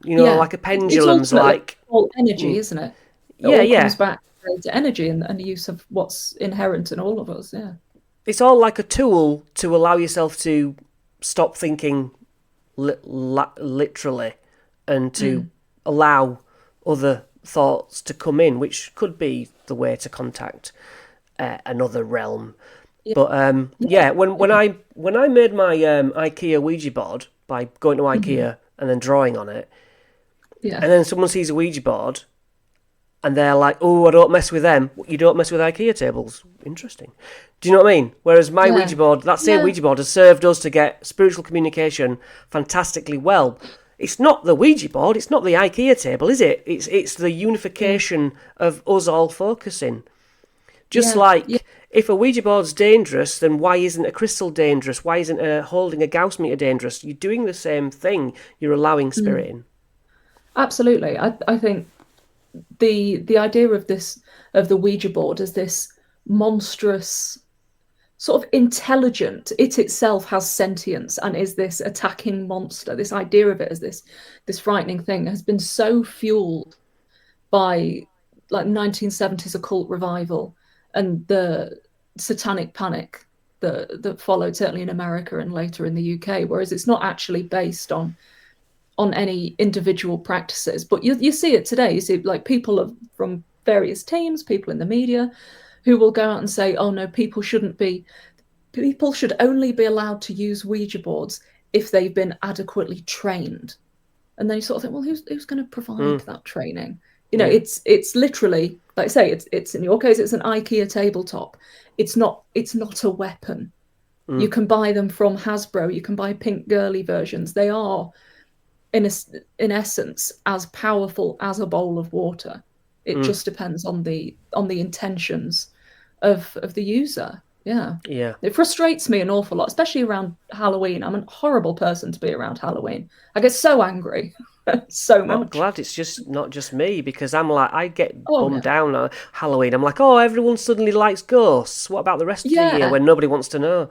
You know, Yeah. like a It's pendulum's ultimately like, all energy, isn't it? It yeah, all yeah. comes back to energy and the use of what's inherent in all of us. Yeah. It's all like a tool to allow yourself to stop thinking literally, and to Mm. allow other thoughts to come in, which could be the way to contact another realm. Yeah. But Yeah. yeah, when I made my IKEA Ouija board by going to Hmm. IKEA and then drawing on it, Yeah. and then someone sees a Ouija board and they're like, "Oh, I don't mess with them." You don't mess with IKEA tables. Interesting. Do you know what I mean? Whereas my Yeah. Ouija board, that same Yeah. Ouija board, has served us to get spiritual communication fantastically well. It's not the Ouija board. It's not the IKEA table, is it? It's the Yeah. unification of us all focusing. Just Yeah. Yeah. like if a Ouija board's dangerous, then why isn't a crystal dangerous? Why isn't holding a Gauss meter dangerous? You're doing the same thing. You're allowing Mm. spirit in. Absolutely. I think the idea of this of the Ouija board as this monstrous sort of intelligent, it itself has sentience and is this attacking monster. This idea of it as this frightening thing has been so fueled by like 1970s occult revival and the satanic panic that followed, certainly in America and later in the UK, whereas it's not actually based on any individual practices. But you see it today. You see like from various teams, people in the media, who will go out and say, "Oh no, people should only be allowed to use Ouija boards if they've been adequately trained." And then you sort of think, well, who's going to provide Mm, that training? yeah. It's literally, like I say, it's in your case, it's an IKEA tabletop. It's not a weapon. You Mm, can buy them from Hasbro. You can buy pink girly versions. They are in a, in essence as powerful as a bowl of water. It mm, just depends on the intentions of the user. Yeah. yeah. It frustrates me an awful lot, especially around Halloween. I'm a horrible person to be around Halloween. I get so angry so I'm much. glad it's just not just me, because I'm like, I get Oh bummed yeah. down on Halloween. I'm like, oh, everyone suddenly likes ghosts. What about the rest of the year Yeah. when nobody wants to know?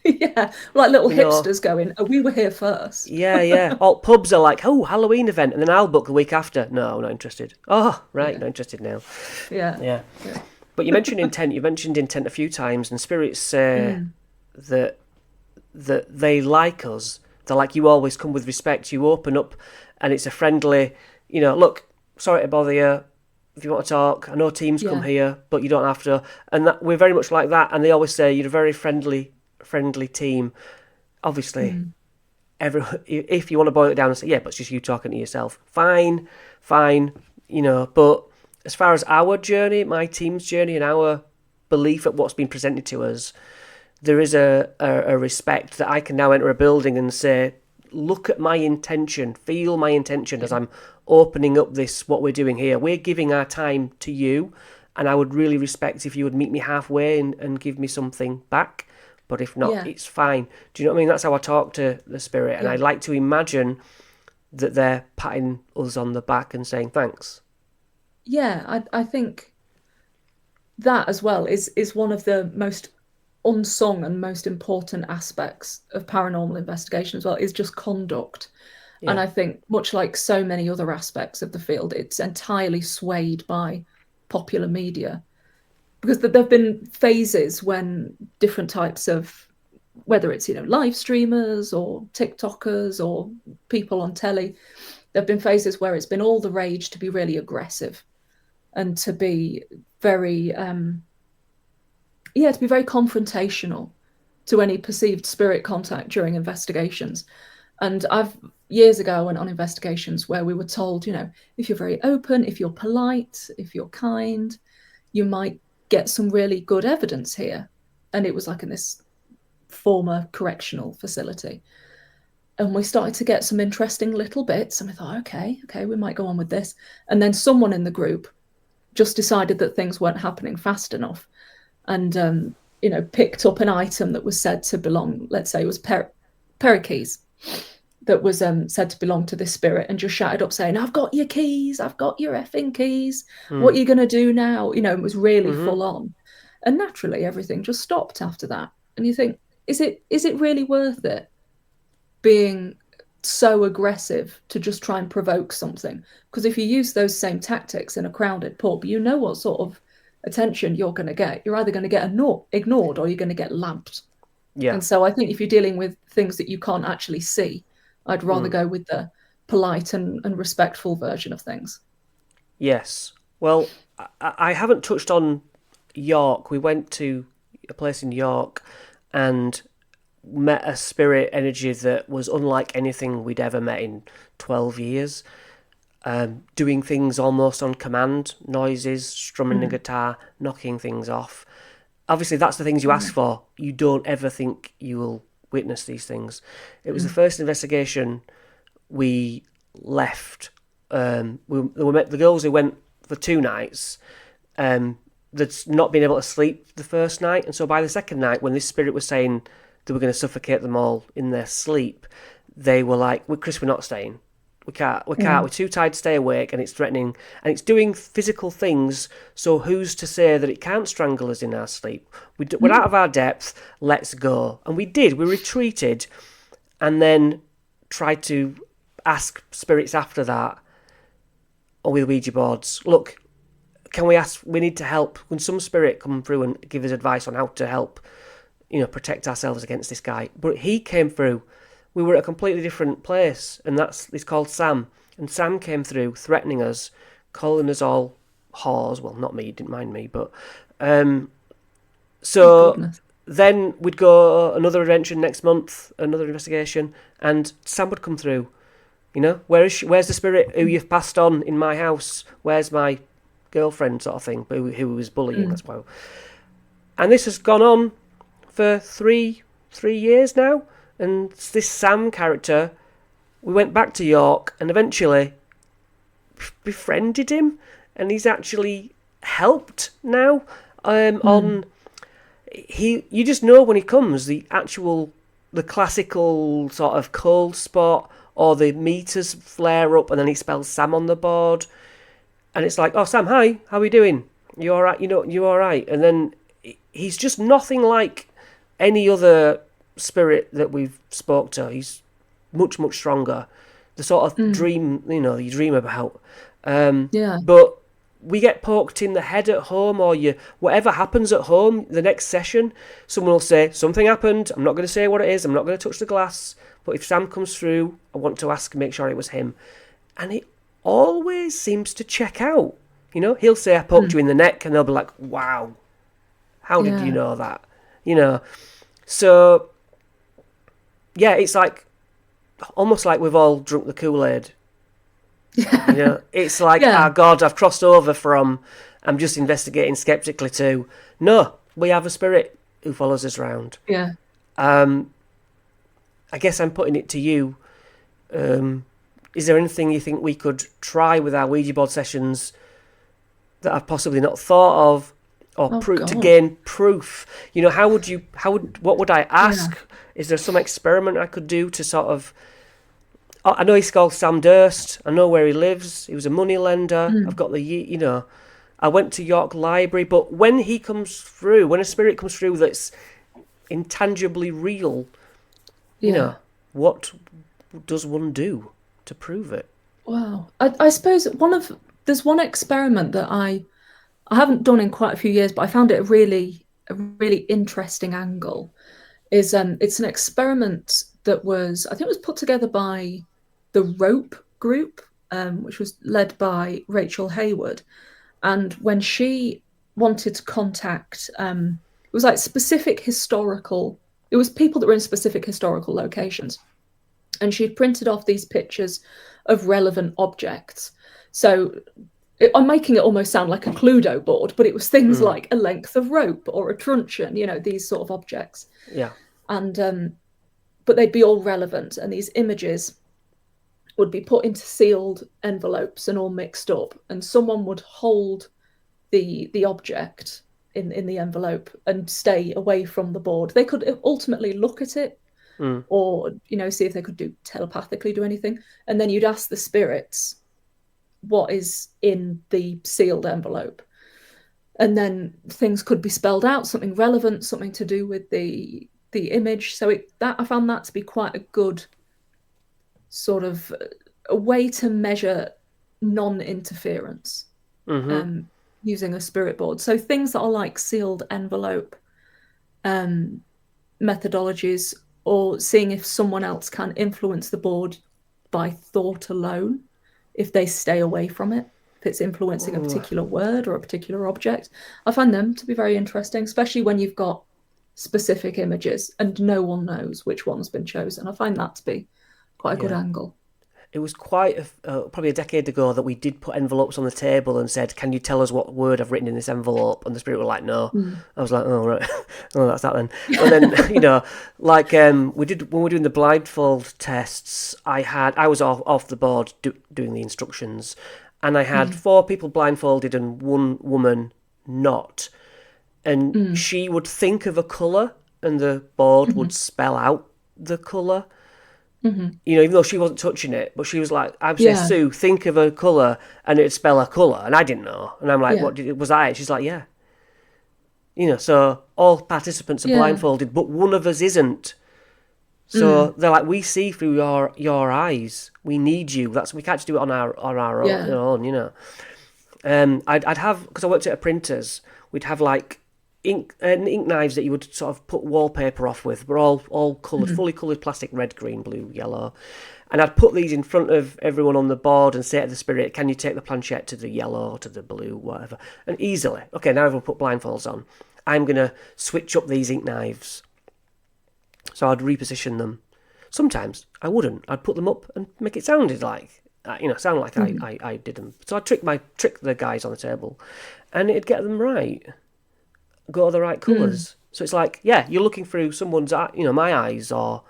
Yeah. Like little You know, hipsters going, oh, we were here first. yeah, yeah. All pubs are like, oh, Halloween event, and then I'll book the week after. No, not interested. Oh, right, Yeah. not interested now. Yeah. Yeah. Yeah. But you mentioned intent. You mentioned intent a few times, and spirits say Mm. that they like us. They're like, you always come with respect. You open up, and it's a friendly. Look, sorry to bother you. If you want to talk, I know teams come Yeah. here, but you don't have to. And that we're very much like that. And they always say you're a very friendly team. Obviously, Mm. if you want to boil it down and say, yeah, but it's just you talking to yourself. Fine, fine. But as far as our journey, my team's journey, and our belief at what's been presented to us, there is a respect that I can now enter a building and say, look at my intention, feel my intention as Yeah. I'm opening up what we're doing here. We're giving our time to you, and I would really respect if you would meet me halfway and give me something back. But if not, Yeah. it's fine. Do you know what I mean? That's how I talk to the spirit, and I Yeah. like to imagine that they're patting us on the back and saying thanks. Yeah. I think that as well is one of the most unsung and most important aspects of paranormal investigation as well, is just conduct. And Yeah, I think much like so many other aspects of the field, it's entirely swayed by popular media, because there have been phases when different types of, whether it's live streamers or TikTokers or people on telly, there have been phases where it's been all the rage to be really aggressive and to be very to be very confrontational to any perceived spirit contact during investigations. And years ago, I went on investigations where we were told, if you're very open, if you're polite, if you're kind, you might get some really good evidence here. And it was like in this former correctional facility. And we started to get some interesting little bits. And we thought, okay, we might go on with this. And then someone in the group just decided that things weren't happening fast enough, and picked up an item that was said to belong, let's say it was keys, that was said to belong to this spirit, and just shouted up saying, "I've got your keys, I've got your effing keys, what mm. are you going to do now?" It was really Mhm. full on. And naturally everything just stopped after that. And you think, is it really worth it being so aggressive to just try and provoke something? Because if you use those same tactics in a crowded pub, you know what sort of attention you're going to get. You're either going to get ignored or you're going to get lamped. Yeah. And so I think if you're dealing with things that you can't actually see, I'd rather Mm. go with the polite and respectful version of things. Yes. Well, I haven't touched on York. We went to a place in York and met a spirit energy that was unlike anything we'd ever met in 12 years. Doing things almost on command, noises, strumming a Mm. guitar, knocking things off. Obviously, that's the things you ask Wow. for. You don't ever think you will witness these things. It was the Mm. first investigation we left. We met the girls who went for 2 nights. They'd not been able to sleep the first night, and so by the second night, when this spirit was saying they were going to suffocate them all in their sleep, they were like, "Chris, we're not staying. We can't. We can't. Mm. We're too tired to stay awake, and it's threatening, and it's doing physical things. So who's to say that it can't strangle us in our sleep? We're out Mm. of our depth. Let's go." And we did. We retreated, and then tried to ask spirits after that, or with Ouija boards. Look, can we ask? We need to help. Can some spirit come through and give us advice on how to help? Protect ourselves against this guy. But he came through. We were at a completely different place, and it's called Sam. And Sam came through, threatening us, calling us all whores. Well, not me, didn't mind me, but Oh, so goodness. then we'd go another adventure next month, another investigation, and Sam would come through. Where is she? Where's the spirit who you've passed on in my house? Where's my girlfriend, sort of thing, who was bullying? Mm. That's why. And this has gone on for three years now. And this Sam character, we went back to York and eventually befriended him, and he's actually helped now. Mm. On you just know when he comes the classical sort of cold spot, or the meters flare up and then he spells Sam on the board, and it's like, "Oh, Sam, hi, how are you doing? You all right? You all right?" And then he's just nothing like any other spirit that we've spoke to. He's much, much stronger. The sort of Mm. dream, you dream about. Um, Yeah. but we get poked in the head at home, or whatever happens at home, the next session, someone will say, "Something happened. I'm not going to say what it is. I'm not going to touch the glass. But if Sam comes through, I want to make sure it was him." And it always seems to check out. He'll say, "I poked Mm. you in the neck," and they'll be like, "Wow, how did you Yeah. know that?" So yeah, it's like almost like we've all drunk the Kool-Aid. It's like, Yeah. "Ah, God, I've crossed over from I'm just investigating skeptically to no, we have a spirit who follows us around." Yeah. I guess I'm putting it to you. Is there anything you think we could try with our Ouija board sessions that I've possibly not thought of, or Oh to God. gain proof? What would I Yeah. ask? Is there some experiment I could do to sort of? I know he's called Sam Durst. I know where he lives. He was a money lender. I've Mm. got I went to York Library, but when when a spirit comes through that's intangibly real, Yeah. what does one do to prove it? Wow. I suppose there's one experiment that I haven't done in quite a few years, but I found it a really interesting angle. Is It's an experiment that I think it was put together by the Rope Group, which was led by Rachel Hayward. And when she wanted to contact, it was like specific historical. It was people that were in specific historical locations, and she'd printed off these pictures of relevant objects. So I'm making it almost sound like a Cluedo board, but it was things Mm, like a length of rope or a truncheon, these sort of objects. yeah. And but they'd be all relevant, and these images would be put into sealed envelopes and all mixed up, and someone would hold the object in the envelope and stay away from the board. They could ultimately look at it, Mm, or see if they could telepathically do anything, and then you'd ask the spirits what is in the sealed envelope, and then things could be spelled out, something relevant, something to do with the image. So that I found that to be quite a good sort of a way to measure non-interference, mm-hmm. um, using a spirit board. So things that are like sealed envelope, um, methodologies, or seeing if someone else can influence the board by thought alone, if they stay away from it, if it's influencing a Ooh, particular word or a particular object. I find them to be very interesting, especially when you've got specific images and no one knows which one's been chosen. I find that to be quite a good yeah. angle. It was quite probably a decade ago that we did put envelopes on the table and said, "Can you tell us what word I've written in this envelope?" And the spirit were like, "No." Mm. I was like, "Oh right, oh that's that then." And then like we did when we were doing the blindfold tests. I was off the board doing the instructions, and I had Mm. 4 people blindfolded and 1 woman not. And Mm. she would think of a colour, and the board would Mm-hmm. spell out the colour. Mm-hmm. Even though she wasn't touching it, but she was like, I'd say, Yeah, Sue, think of a colour, and it'd spell a colour, and I didn't know. And I'm like, yeah, what was that it? She's like, yeah. So all participants are yeah. blindfolded, but one of us isn't. So Mm. they're like, we see through your eyes. We need you. We can't just do it on our Yeah. own. I'd have, because I worked at a printer's, we'd have like ink knives that you would sort of put wallpaper off with. We're all coloured, Mm-hmm. fully coloured plastic, red, green, blue, yellow. And I'd put these in front of everyone on the board and say to the spirit, can you take the planchette to the yellow, to the blue, whatever. And easily, okay, now everyone put blindfolds on. I'm going to switch up these ink knives. So I'd reposition them. Sometimes I wouldn't. I'd put them up and make it sound like Mm-hmm. I did them. So I'd trick the guys on the table, and it'd get them right. Go to the right Mm. colours. So it's like, yeah, you're looking through someone's, my eyes or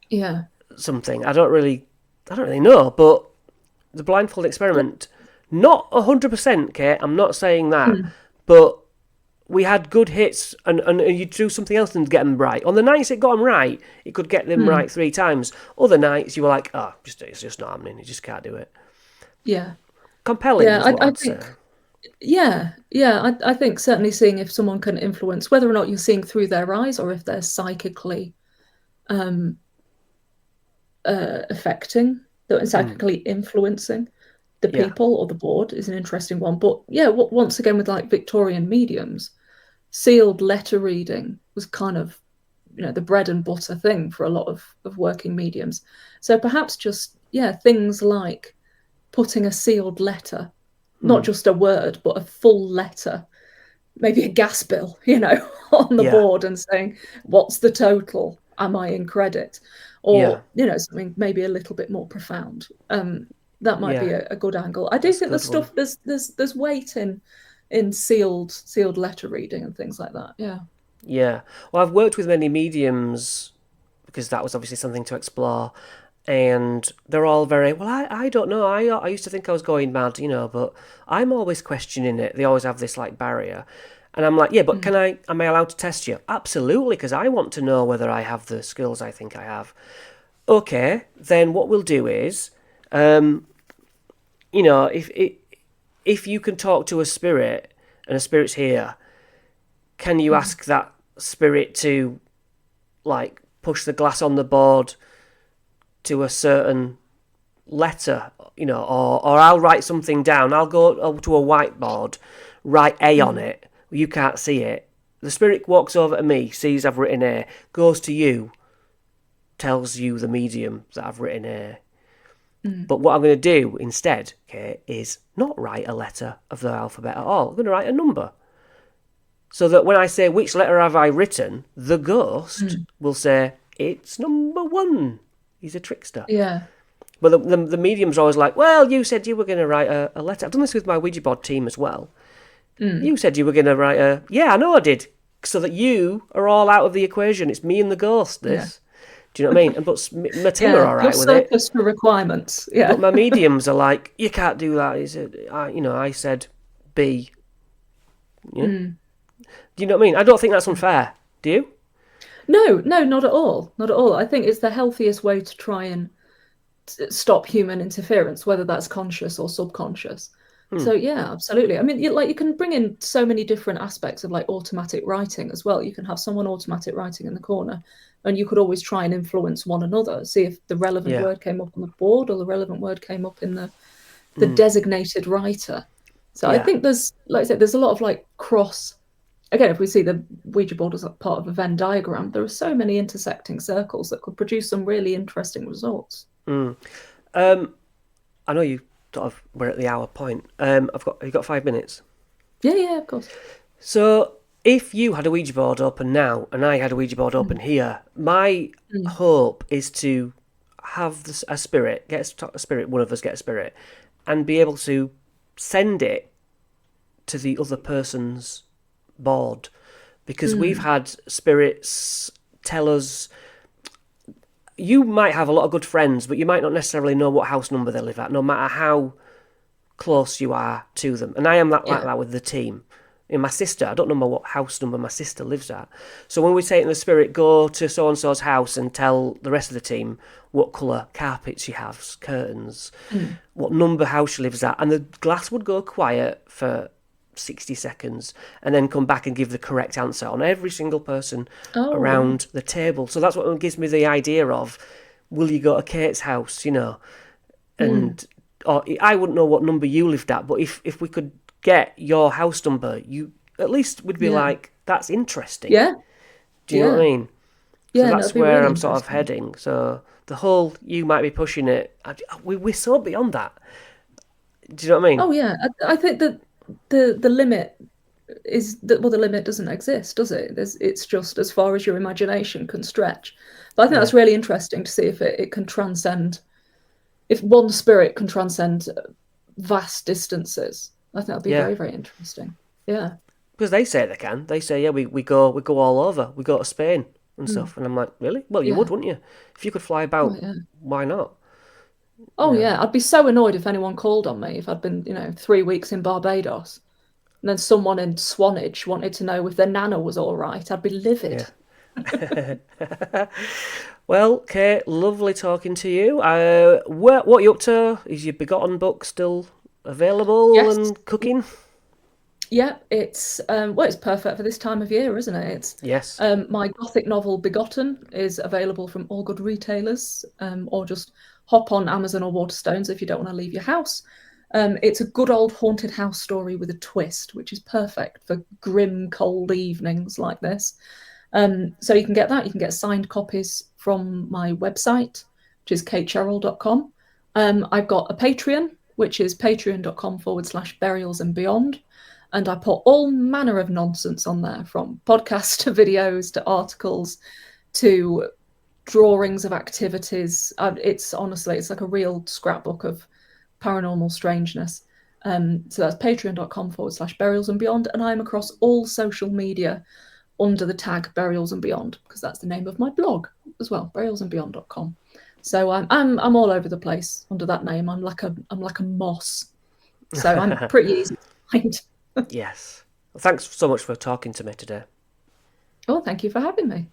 Yeah. something. I don't really know, but the blindfold experiment, not 100%, Kate. I'm not saying that, Mm. but we had good hits, and you do something else and get them right. On the nights it got them right, it could get them Mm. right 3 times. Other nights you were like, oh, it's just not happening. You just can't do it. Yeah. Compelling Yeah. is what I I'd say. think. Yeah. Yeah. I think certainly seeing if someone can influence whether or not you're seeing through their eyes or if they're psychically um, affecting, Mm, psychically influencing the yeah. people or the board is an interesting one. But yeah, once again with like Victorian mediums, sealed letter reading was kind of the bread and butter thing for a lot of working mediums. So perhaps just things like putting a sealed letter, not Mm, just a word, but a full letter, maybe a gas bill, on the yeah. board and saying, what's the total? Am I in credit? Yeah. Or, something maybe a little bit more profound. That might be Yeah. a good angle. I do That's a think there's good one. stuff there's weight in sealed letter reading and things like that. Yeah. Yeah. Well, I've worked with many mediums because that was obviously something to explore. And they're all very, well, I don't know. I used to think I was going mad, but I'm always questioning it. They always have this like barrier. And I'm like, yeah, but Mm. am I allowed to test you? Absolutely, because I want to know whether I have the skills I think I have. Okay, then what we'll do is, um, if you can talk to a spirit and a spirit's here, can you Mm. ask that spirit to like push the glass on the board to a certain letter, or I'll write something down. I'll go to a whiteboard, write A on Mm. it. You can't see it. The spirit walks over to me, sees I've written A, goes to you, tells you, the medium, that I've written A. Mm. But what I'm going to do instead, okay, is not write a letter of the alphabet at all. I'm going to write a number. So that when I say, which letter have I written, the ghost Mm. will say, it's number 1. He's a trickster. Yeah. But the medium's always like, well, you said you were going to write a letter. I've done this with my Ouija board team as well. Mm. You said you were going to write yeah, I know I did. So that you are all out of the equation. It's me and the ghost, Yeah. this. Do you know what I mean? But my team are Yeah. all Your right with it. surplus for requirements. But Yeah. my mediums are like, you can't do that. I said B. Yeah. Mm. Do you know what I mean? I don't think that's unfair. Do you? No, no, not at all. Not at all. I think it's the healthiest way to try and stop human interference, whether that's conscious or subconscious. Hmm. So yeah, absolutely. I mean, you can bring in so many different aspects of like automatic writing as well. You can have someone automatic writing in the corner, and you could always try and influence one another. See if the relevant Yeah. word came up on the board or the relevant word came up in the Hmm. designated writer. So I Yeah. think there's, like I said, there's a lot of like cross again, if we see the Ouija board as a part of a Venn diagram, there are so many intersecting circles that could produce some really interesting results. I know you sort of we're at the hour point. You've got 5 minutes. Yeah, yeah, of course. So if you had a Ouija board open now and I had a Ouija board open here, my Mm. hope is to have a spirit, a spirit, one of us get a spirit, and be able to send it to the other person's board. Because we've Mm. had spirits tell us, you might have a lot of good friends, but you might not necessarily know what house number they live at, no matter how close you are to them. And I am like Yeah. that with the team. In my sister, I don't know what house number my sister lives at. So when we say in the spirit, go to so and so's house and tell the rest of the team what colour carpet she has, curtains, Mm. what number house she lives at, and the glass would go quiet for 60 seconds and then come back and give the correct answer on every single person Oh, wow. around the table. So that's what gives me the idea of, will you go to Kate's house, Mm. and or I wouldn't know what number you lived at, but if we could get your house number, you at least would be Yeah. like, that's interesting. Yeah. Do you know what I Yeah. mean? So Yeah. No, that's it'd be where really I'm sort of interesting. heading. So the whole you might be pushing it. We're so beyond that. Do you know what I mean? Oh, yeah. I think that the limit is that, well, the limit doesn't exist, does it? It's just as far as your imagination can stretch. But I think Yeah, that's really interesting to see if it can transcend, if one spirit can transcend vast distances. I think that'd be yeah. very, very interesting. Yeah. Because they say they can. They say, yeah, we go all over. We go to Spain and Mm. stuff. And I'm like, really? Well, you would, Yeah. wouldn't you? If you could fly Oh, about, yeah. why not? Oh, yeah. I'd be so annoyed if anyone called on me if I'd been, 3 weeks in Barbados and then someone in Swanage wanted to know if their nana was all right. I'd be livid. Yeah. Well, Kate, lovely talking to you. What are you up to? Is your Begotten book still available Yes. and cooking? Yeah, it's well, it's perfect for this time of year, isn't it? It's Yes. my gothic novel Begotten is available from all good retailers, or just hop on Amazon or Waterstones if you don't want to leave your house. It's a good old haunted house story with a twist, which is perfect for grim, cold evenings like this. So you can get that. You can get signed copies from my website, which is katecherrell.com. I've got a Patreon, which is patreon.com/burials and beyond. And I put all manner of nonsense on there, from podcasts to videos to articles to drawings of activities. It's honestly, it's like a real scrapbook of paranormal strangeness. So that's patreon.com/burials and beyond. And I'm across all social media under the tag Burials and Beyond, because that's the name of my blog as well, burialsandbeyond.com. So I'm all over the place under that name. I'm like a moss. So I'm pretty easy to find. Yes. Well, thanks so much for talking to me today. Oh, thank you for having me.